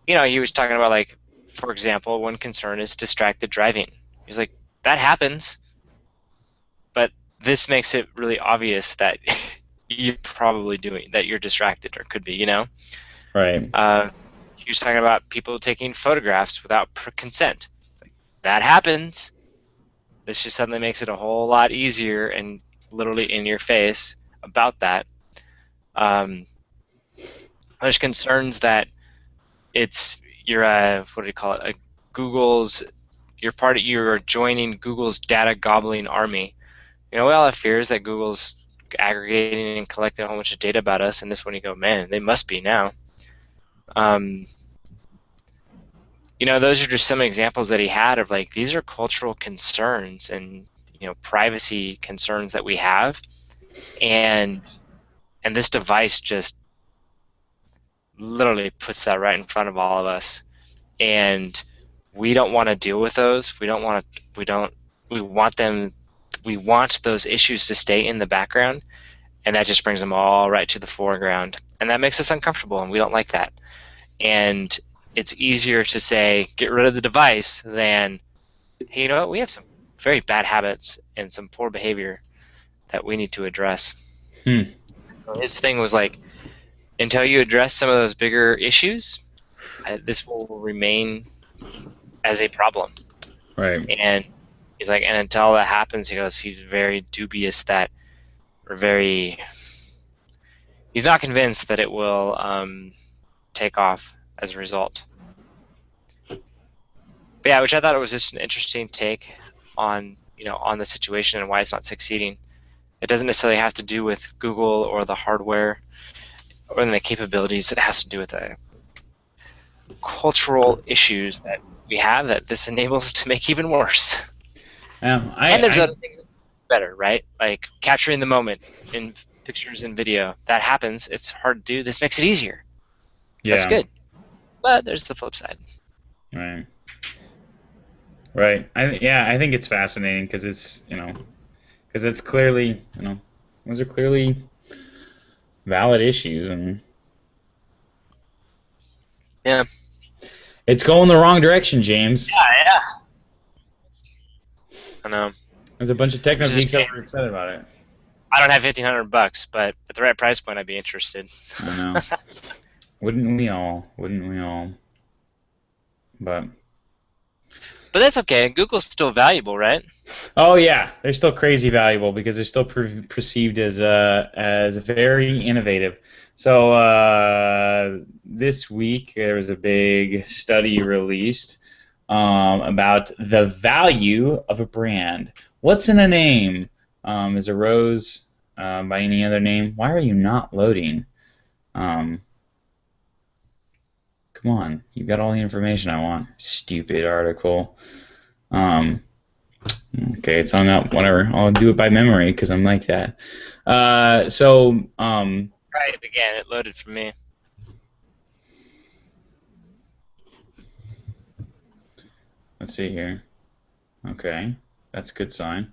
he was talking about, like, for example, one concern is distracted driving. He's like, that happens, but this makes it really obvious that you're probably that you're distracted, or could be, Right. He was talking about people taking photographs without consent. It's like, that happens. This just suddenly makes it a whole lot easier and literally in your face about that. There's concerns that you're what do you call it? You're joining Google's data gobbling army. We all have fears that Google's aggregating and collecting a whole bunch of data about us, and this one you go, man, they must be now. Those are just some examples that he had of, like, these are cultural concerns and privacy concerns that we have, and this device just literally puts that right in front of all of us, and we don't want to deal with those. We want those issues to stay in the background, and that just brings them all right to the foreground, and that makes us uncomfortable, and we don't like that. And it's easier to say, get rid of the device, than, hey, you know what, we have some very bad habits and some poor behavior that we need to address. His thing was like, until you address some of those bigger issues, this will remain as a problem. Right. And he's like, and until that happens, he goes, he's very dubious that, he's not convinced that it will take off as a result. But yeah, which I thought it was just an interesting take on the situation and why it's not succeeding. It doesn't necessarily have to do with Google or the hardware or the capabilities. It has to do with the cultural issues that we have that this enables to make even worse. And there's other things better, right? Like capturing the moment in pictures and video. That happens. It's hard to do. This makes it easier. That's good. But there's the flip side. Right. Right. I think it's fascinating because it's clearly, those are clearly valid issues, and Yeah. it's going the wrong direction, James. Yeah, yeah. I know. There's a bunch of techno Which is a geeks that shame. were excited about it. I don't have $1,500, but at the right price point, I'd be interested. I know. Wouldn't we all? Wouldn't we all? But But that's okay. Google's still valuable, right? oh yeah, they're still crazy valuable because they're still perceived as very innovative. So this week there was a big study released about the value of a brand. What's in a name? Is a rose by any other name? Why are you not loading? Um, Come on, you've got all the information I want. Stupid article. Um, okay, it's hung up. Whatever. I'll do it by memory because I'm like that. Right. Again, it loaded for me. Let's see here. Okay, that's a good sign.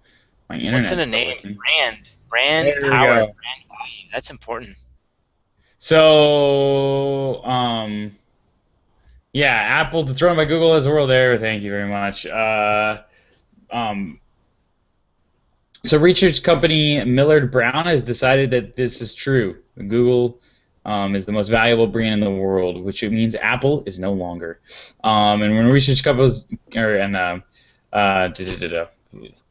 My What's in internet's a still name? working. Brand There we power, go. brand value. That's important. So, yeah, Apple dethroned by Google as a world error. Thank you very much. Um, So research company Millard Brown has decided that this is true. Google is the most valuable brand in the world, which means Apple is no longer. And when research companies, what am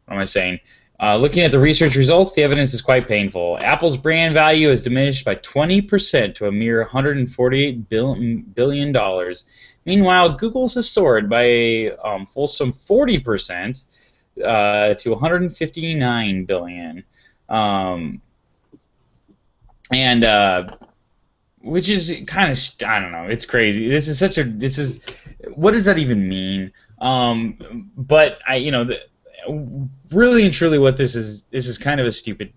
I saying? Looking at the research results, the evidence is quite painful. Apple's brand value has diminished by 20% to a mere $148 billion. Meanwhile, Google's has soared by a fulsome 40%. To 159 billion, and which is kind of I don't know. It's crazy. This is what does that even mean? But really and truly, what this is kind of a stupid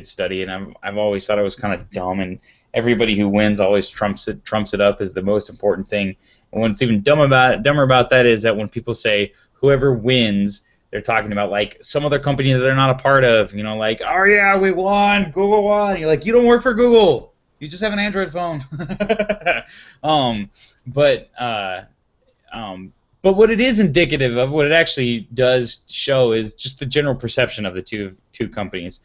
study, and I've always thought it was kind of dumb. And everybody who wins always trumps it up as the most important thing. And what's even dumber about that is that when people say whoever wins, they're talking about like some other company that they're not a part of, like, oh yeah, we won, Google won. You're like, you don't work for Google, you just have an Android phone. um, but uh, but what it is indicative of, what it actually does show, is just the general perception of the two companies,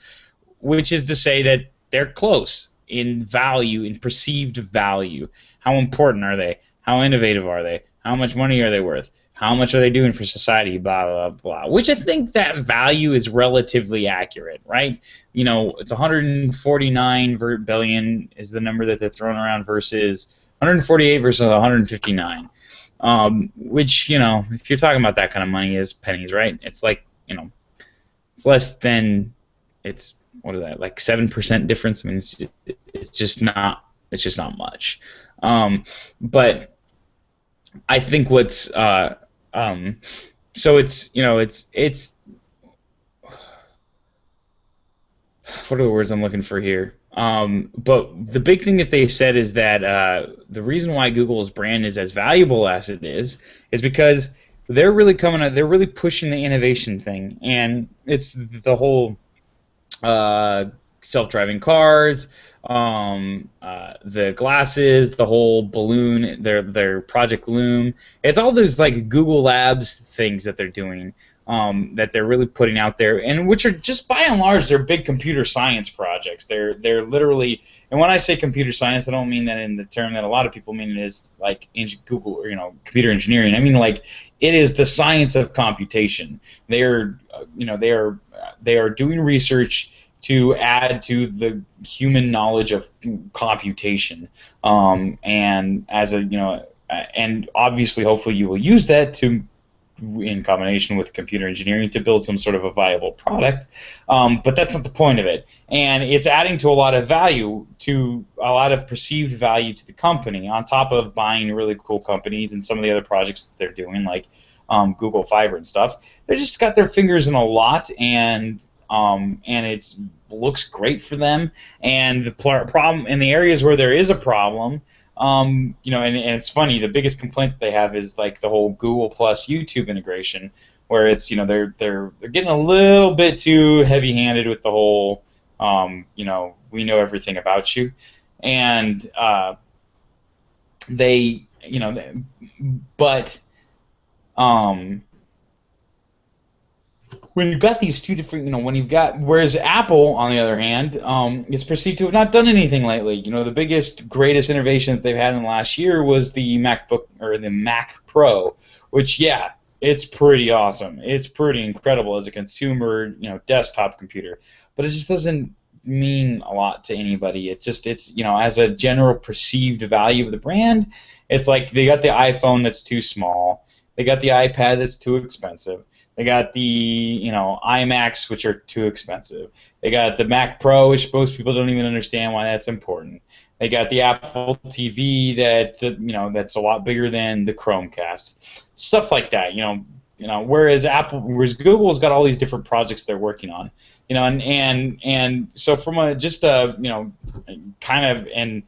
which is to say that they're close in value, in perceived value. How important are they? How innovative are they? How much money are they worth? How much are they doing for society? Blah, blah, blah. Which I think that value is relatively accurate, right? It's 149 billion is the number that they're throwing around versus 148 versus 159. Which, if you're talking about that kind of money, is pennies, right? It's like, it's less than, what is that, like 7% difference? I mean, it's just not much. But I think what's so it's what are the words I'm looking for here? But the big thing that they said is that the reason why Google's brand is as valuable as it is because they're really they're really pushing the innovation thing, and it's the whole self-driving cars, the glasses, the whole balloon, their Project Loom. It's all those like Google Labs things that they're doing, that they're really putting out there, and which are just by and large they're big computer science projects. They're literally, and when I say computer science, I don't mean that in the term that a lot of people mean. It is like Google, or computer engineering. I mean like it is the science of computation. They are doing research to add to the human knowledge of computation, and as and obviously, hopefully, you will use that in combination with computer engineering to build some sort of a viable product. But that's not the point of it, and it's adding to a lot of value, to a lot of perceived value to the company, on top of buying really cool companies and some of the other projects that they're doing, like Google Fiber and stuff. They just got their fingers in a lot, and it looks great for them. And the problem in the areas where there is a problem, and it's funny. The biggest complaint that they have is like the whole Google Plus YouTube integration, where it's they're getting a little bit too heavy-handed with the whole we know everything about you, and they, but um, when you've got these two different, when you've got, whereas Apple, on the other hand, is perceived to have not done anything lately. The biggest, greatest innovation that they've had in the last year was the MacBook, or the Mac Pro, which, yeah, it's pretty awesome. It's pretty incredible as a consumer, desktop computer. But it just doesn't mean a lot to anybody. It's as a general perceived value of the brand, it's like they got the iPhone that's too small. They got the iPad that's too expensive. They got the iMacs, which are too expensive. They got the Mac Pro, which most people don't even understand why that's important. They got the Apple TV that's a lot bigger than the Chromecast. Stuff like that. Whereas Google's got all these different projects they're working on. And so from kind of, and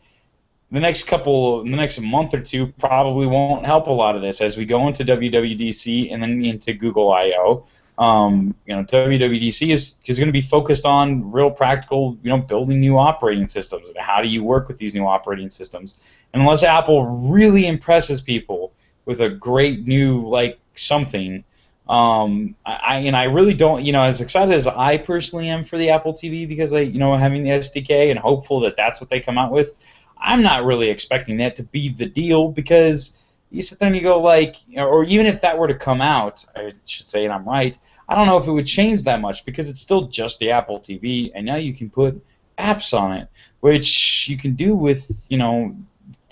the next month or two probably won't help a lot of this as we go into WWDC and then into Google I/O. WWDC is going to be focused on real practical, building new operating systems and how do you work with these new operating systems. And unless Apple really impresses people with a great new something, I really don't, as excited as I personally am for the Apple TV because having the SDK and hopeful that that's what they come out with. I'm not really expecting that to be the deal because you sit there and you go or even if that were to come out, I should say, and I'm right, I don't know if it would change that much because it's still just the Apple TV, and now you can put apps on it, which you can do with, the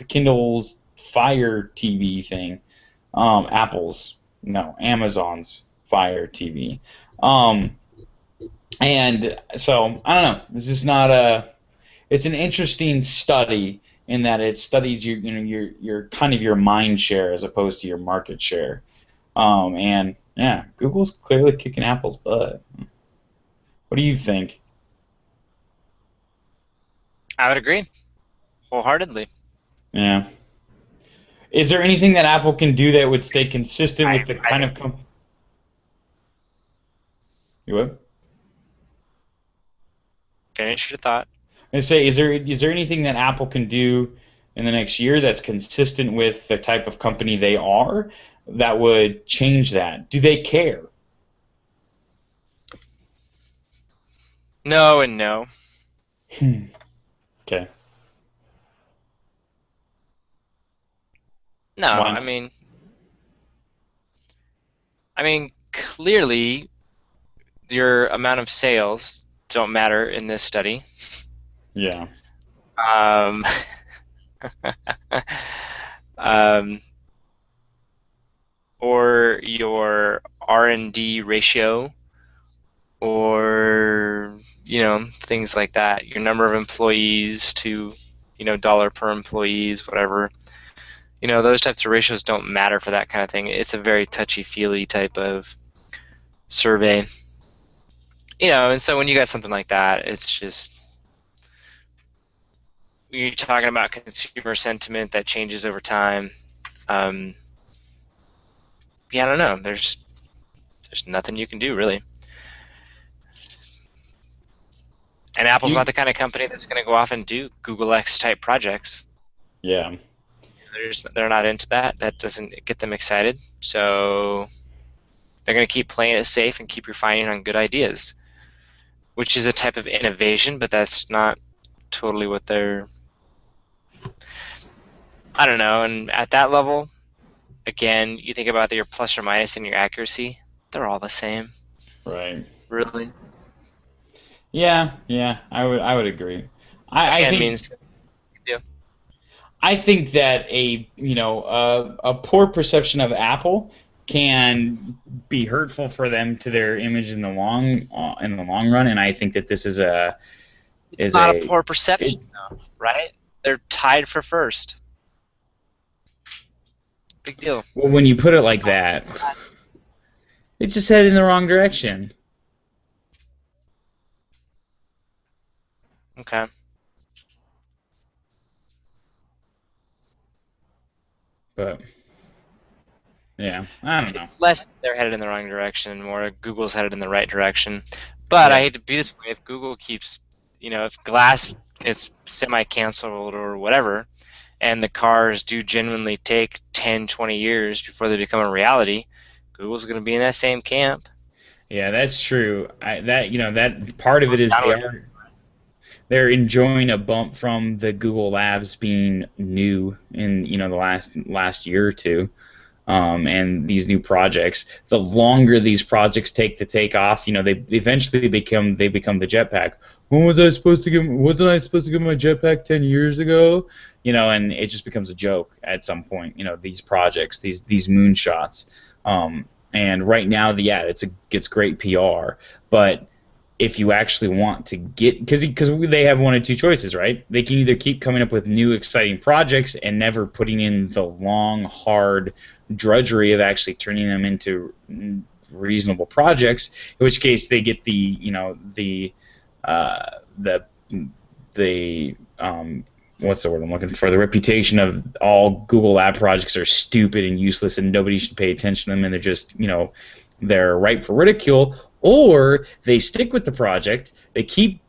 Kindle's Fire TV thing, Amazon's Fire TV. And so, I don't know, it's just not it's an interesting study in that it studies your kind of your mind share as opposed to your market share. And yeah, Google's clearly kicking Apple's butt. What do you think? I would agree wholeheartedly. Yeah. Is there anything that Apple can do that would stay consistent with the kind of You would? Finish your thought. And say, is there anything that Apple can do in the next year that's consistent with the type of company they are that would change that? Do they care? No and no. Okay. No, Why? I mean, clearly your amount of sales don't matter in this study. Yeah. Um, um, or your R&D ratio, or things like that. Your number of employees to dollar per employees, whatever. Those types of ratios don't matter for that kind of thing. It's a very touchy-feely type of survey. And so when you got something like that, it's just you're talking about consumer sentiment that changes over time. Yeah, I don't know. There's nothing you can do really. And Apple's not the kind of company that's going to go off and do Google X type projects. Yeah. They're not into that. That doesn't get them excited. So they're going to keep playing it safe and keep refining on good ideas, which is a type of innovation, but that's not totally what they're. I don't know. And at that level, again, you think about your plus or minus and your accuracy, they're all the same. Right. Really. Yeah, I would agree. I think means I think that a poor perception of Apple can be hurtful for them to their image in the long run, and I think that this is not a poor perception, though, right? They're tied for first. Big deal. Well, when you put it like that, it's just headed in the wrong direction. Okay. But yeah, I don't know. It's less they're headed in the wrong direction, more Google's headed in the right direction. But Yeah. I hate to be this way. If Google keeps, if glass gets semi-canceled or whatever, and the cars do genuinely take 10, 20 years before they become a reality, Google's going to be in that same camp. Yeah, that's true. That part of it is Downward. they're enjoying a bump from the Google Labs being new in the last year or two. And these new projects, the longer these projects take to take off, they eventually become the jetpack. When was I supposed to give? Wasn't I supposed to give my jetpack 10 years ago? And it just becomes a joke at some point. These projects, these moonshots. And right now, it's great PR, but if you actually want to get, because they have one of two choices, right? They can either keep coming up with new exciting projects and never putting in the long, hard drudgery of actually turning them into reasonable projects, in which case they get the what's the word I'm looking for? The reputation of all Google Lab projects are stupid and useless and nobody should pay attention to them, and they're just they're ripe for ridicule. Or they stick with the project, they keep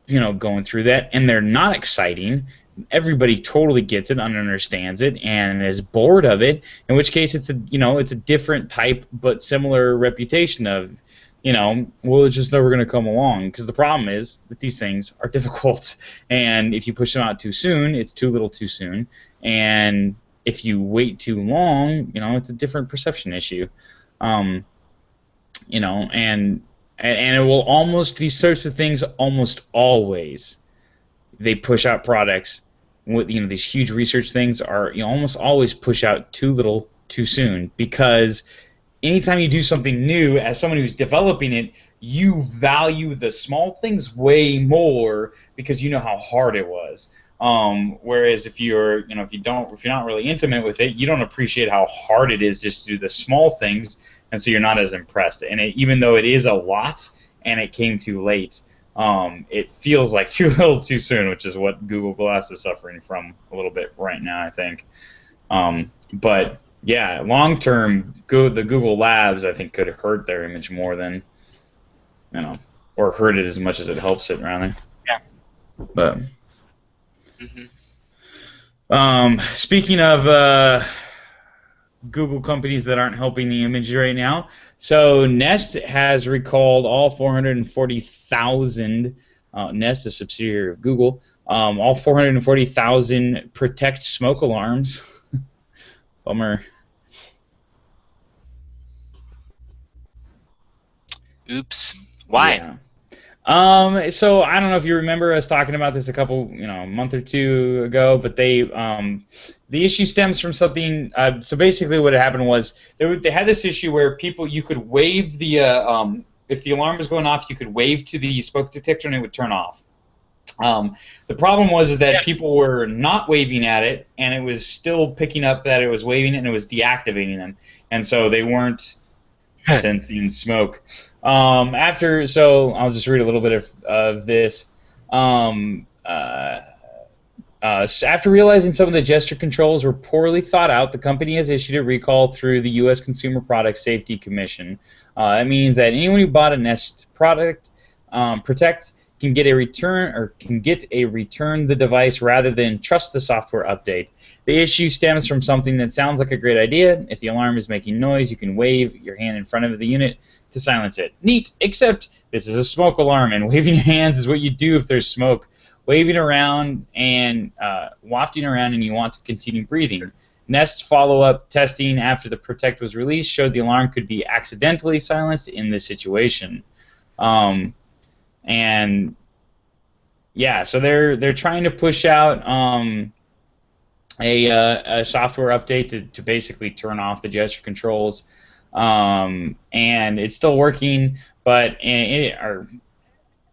going through that, and they're not exciting. Everybody totally gets it, understands it, and is bored of it. In which case, it's a different type but similar reputation of well, it's just never going to come along, because the problem is that these things are difficult, and if you push them out too soon, it's too little too soon, and if you wait too long, it's a different perception issue. And it will almost, these sorts of things almost always, they push out products with these huge research things are almost always push out too little too soon, because anytime you do something new, as someone who's developing it, you value the small things way more because you know how hard it was. Whereas if you're not really intimate with it, you don't appreciate how hard it is just to do the small things, and so you're not as impressed. And even though it is a lot and it came too late, it feels like too little too soon, which is what Google Glass is suffering from a little bit right now, I think. But yeah, long term, the Google Labs, I think, could hurt their image more than, or hurt it as much as it helps it, rather. Yeah. But speaking of Google companies that aren't helping the image right now, so Nest has recalled all 440,000. Nest, a subsidiary of Google, all 440,000 Protect smoke alarms. Bummer. Oops. Why? Yeah. So I don't know if you remember us talking about this a month or two ago, but the issue stems from something. So basically, what had happened was they had this issue where you could wave if the alarm was going off, you could wave to the smoke detector and it would turn off. The problem was that people were not waving at it, and it was still picking up that it was waving it, and it was deactivating them, and so they weren't sensing smoke. So I'll just read a little bit of this. After realizing some of the gesture controls were poorly thought out, the company has issued a recall through the U.S. Consumer Product Safety Commission. That means that anyone who bought a Nest product, Protect, can get a return the device rather than trust the software update. The issue stems from something that sounds like a great idea. If the alarm is making noise, you can wave your hand in front of the unit to silence it. Neat, except this is a smoke alarm, and waving your hands is what you do if there's smoke. Waving around and wafting around, and you want to continue breathing. Nest's follow-up testing after the Protect was released showed the alarm could be accidentally silenced in this situation. And yeah, so they're trying to push out a software update to basically turn off the gesture controls, and it's still working, but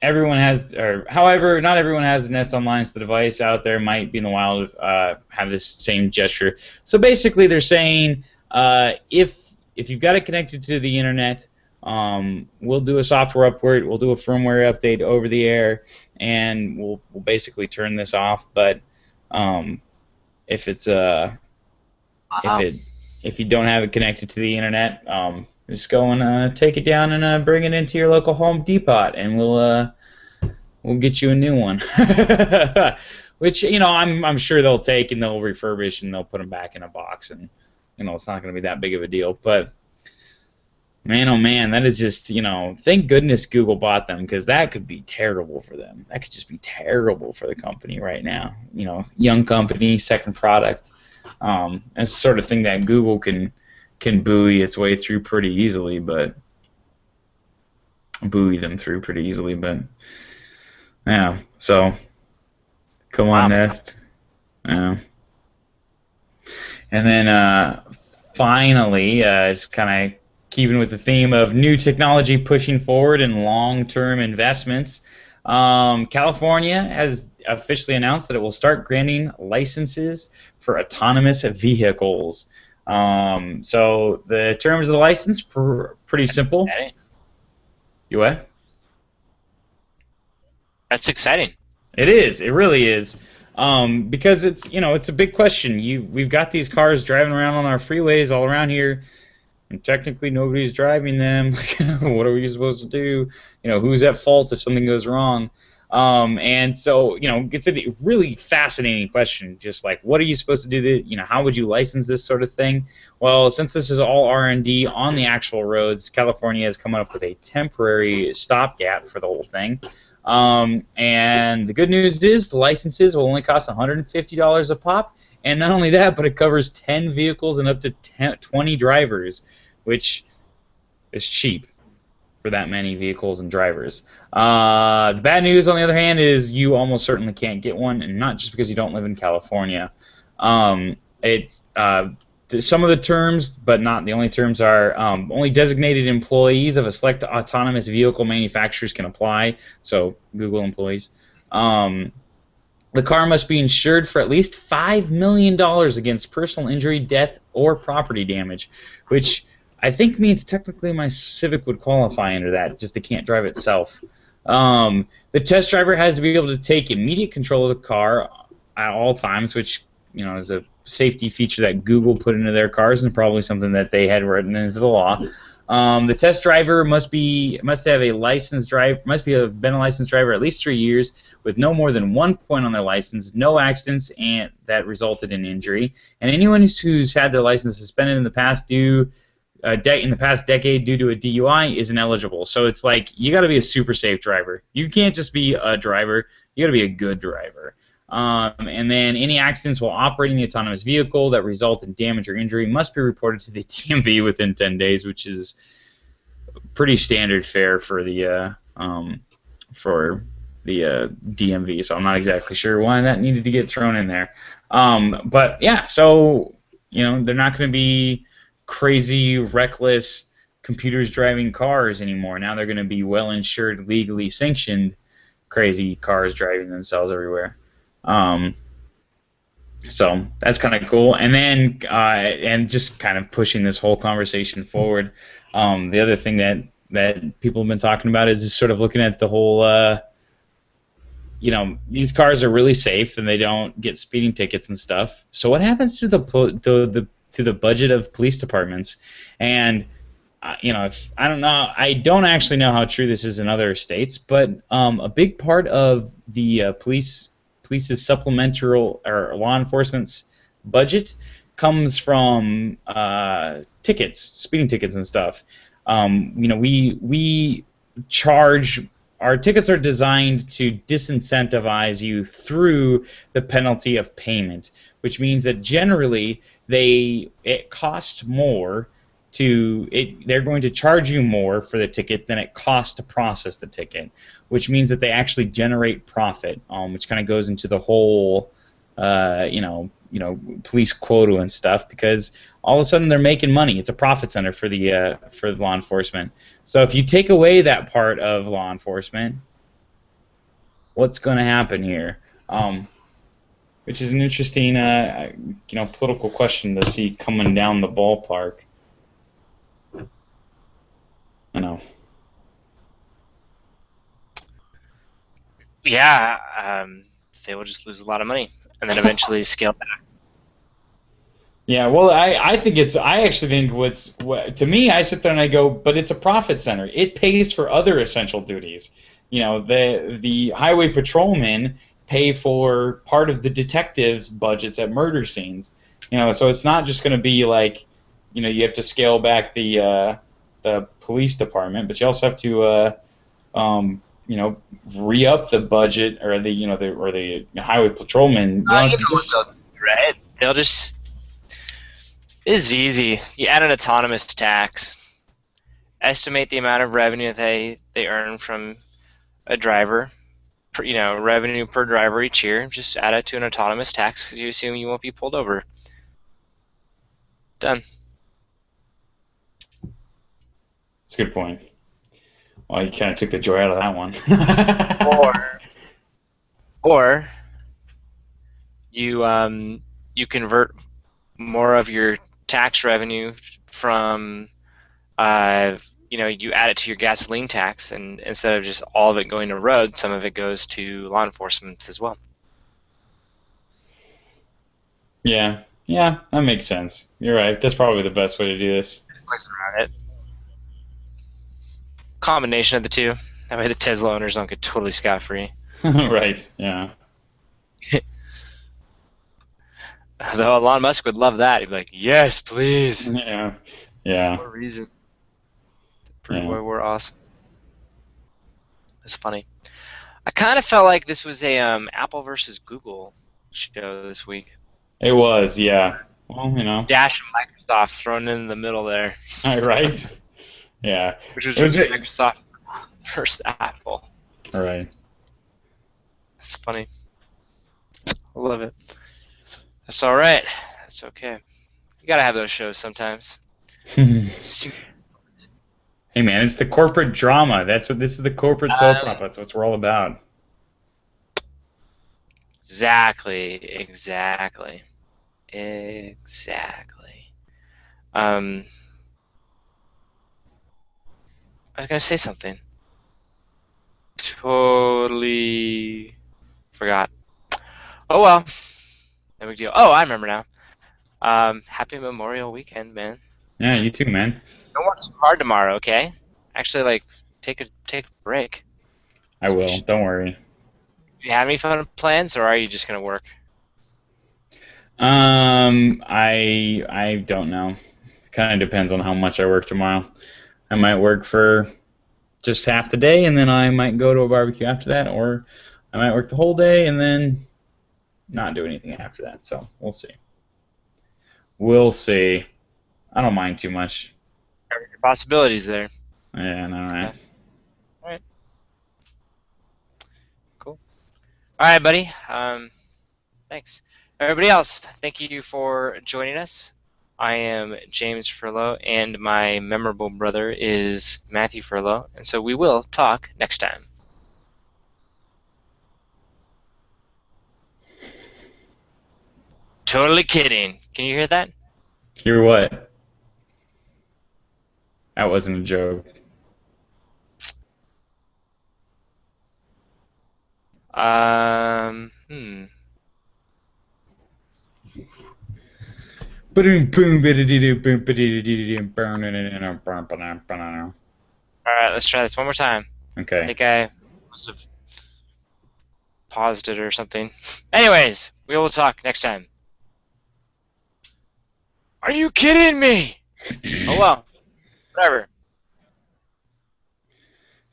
everyone has, however, not everyone has a Nest Online, so the device out there might be in the wild have this same gesture. So basically, they're saying if you've got it connected to the internet, we'll do a software upgrade, we'll do a firmware update over the air, and we'll basically turn this off. But if you don't have it connected to the internet, just go and take it down and bring it into your local Home Depot, and we'll we'll get you a new one. Which, I'm sure they'll take and they'll refurbish and they'll put them back in a box, and it's not going to be that big of a deal. But man, oh man, that is just, thank goodness Google bought them, because that could be terrible for them. That could just be terrible for the company right now. Young company, second product. That's the sort of thing that Google can buoy its way through pretty easily, but yeah. So come on, Nest. Yeah. And then finally, it's kind of keeping with the theme of new technology pushing forward and long-term investments. California has officially announced that it will start granting licenses for autonomous vehicles. So the terms of the license pretty simple. You what? That's exciting. It is. It really is. Because it's a big question. We've got these cars driving around on our freeways all around here, and technically nobody's driving them. What are we supposed to do? Who's at fault if something goes wrong? And so, it's a really fascinating question. Just like, what are you supposed to do? How would you license this sort of thing? Well, since this is all R&D on the actual roads, California has come up with a temporary stopgap for the whole thing. And the good news is the licenses will only cost $150 a pop. And not only that, but it covers 10 vehicles and up to 20 drivers, which is cheap for that many vehicles and drivers. The bad news, on the other hand, is you almost certainly can't get one, and not just because you don't live in California. It's some of the terms, but not the only terms, are only designated employees of a select autonomous vehicle manufacturers can apply, so Google employees. The car must be insured for at least $5 million against personal injury, death, or property damage, which I think means technically my Civic would qualify under that, just it can't drive itself. The test driver has to be able to take immediate control of the car at all times, which is a safety feature that Google put into their cars and probably something that they had written into the law. The test driver must have a licensed driver, been a licensed driver at least 3 years, with no more than 1 point on their license, no accidents and that resulted in injury, and anyone who's had their license suspended in the past decade due to a DUI is ineligible. So it's like you got to be a super safe driver. You can't just be a driver. You got to be a good driver. And then any accidents while operating the autonomous vehicle that result in damage or injury must be reported to the DMV within 10 days, which is pretty standard fare for the DMV. So I'm not exactly sure why that needed to get thrown in there. But yeah, so they're not going to be crazy, reckless computers driving cars anymore. Now they're going to be well-insured, legally sanctioned crazy cars driving themselves everywhere. So that's kind of cool. And then, and just kind of pushing this whole conversation forward, the other thing that people have been talking about is just sort of looking at the whole, these cars are really safe and they don't get speeding tickets and stuff. So what happens to the budget of police departments? And I don't actually know how true this is in other states, but a big part of the police's supplemental or law enforcement's budget comes from tickets, speeding tickets and stuff. We charge. Our tickets are designed to disincentivize you through the penalty of payment, which means that generally it costs more they're going to charge you more for the ticket than it costs to process the ticket, which means that they actually generate profit, which kind of goes into the whole police quota and stuff, because all of a sudden they're making money. It's a profit center for the law enforcement. So if you take away that part of law enforcement, what's going to happen here? Which is an interesting political question to see coming down the ballpark. I know. Yeah, they will just lose a lot of money and then eventually scale back. Yeah, well, I actually think to me, I sit there and I go, but it's a profit center. It pays for other essential duties. the highway patrolmen pay for part of the detectives' budgets at murder scenes. So it's not just going to be like, you have to scale back the police department, but you also have to re-up the budget, or the highway patrolmen. You don't have to What just. they'll do, right? They'll just. It's easy. You add an autonomous tax, estimate the amount of revenue they earn from a driver, revenue per driver each year. Just add it to an autonomous tax because you assume you won't be pulled over. Done. That's a good point. Well, you kind of took the joy out of that one. Or you convert more of your tax revenue from you add it to your gasoline tax, and instead of just all of it going to roads, some of it goes to law enforcement as well. Yeah, yeah, that makes sense. You're right. That's probably the best way to do this. Place around it. Combination of the two. That way the Tesla owners don't get totally scot-free. Right, yeah. Though Elon Musk would love that. He'd be like, yes, please. Yeah, yeah. More reason to prove Yeah. why we're awesome. That's funny. I kind of felt like this was a Apple versus Google show this week. It was, yeah. Well, Dash and Microsoft thrown in the middle there. Right? Yeah. Which was It was Microsoft versus Apple. all right. It's funny. I love it. That's all right. That's okay. You gotta have those shows sometimes. Hey man, it's the corporate drama. This is the corporate soap opera. That's what we're all about. Exactly. I was gonna say something. Totally forgot. Oh well. No big deal. Oh, I remember now. Happy Memorial Weekend, man. Yeah, you too, man. Don't work too hard tomorrow, okay? Actually, take a break. I will. Don't worry. You have any fun plans, or are you just gonna work? I don't know. Kind of depends on how much I work tomorrow. I might work for just half the day, and then I might go to a barbecue after that, or I might work the whole day and then not do anything after that. So we'll see. We'll see. I don't mind too much. There are possibilities there. Yeah, no, right. All right. Cool. All right, buddy. Thanks. Everybody else, thank you for joining us. I am James Furlo, and my memorable brother is Matthew Furlo, and so we will talk next time. Totally kidding. Can you hear that? Hear what? That wasn't a joke. Hmm. All right, let's try this one more time. okay. I think I must have paused it or something. Anyways, we will talk next time. Are you kidding me? Oh well. Whatever.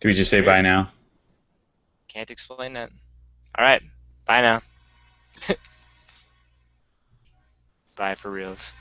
Do we just say bye now? Can't explain that. Alright. Bye now. Bye for reals.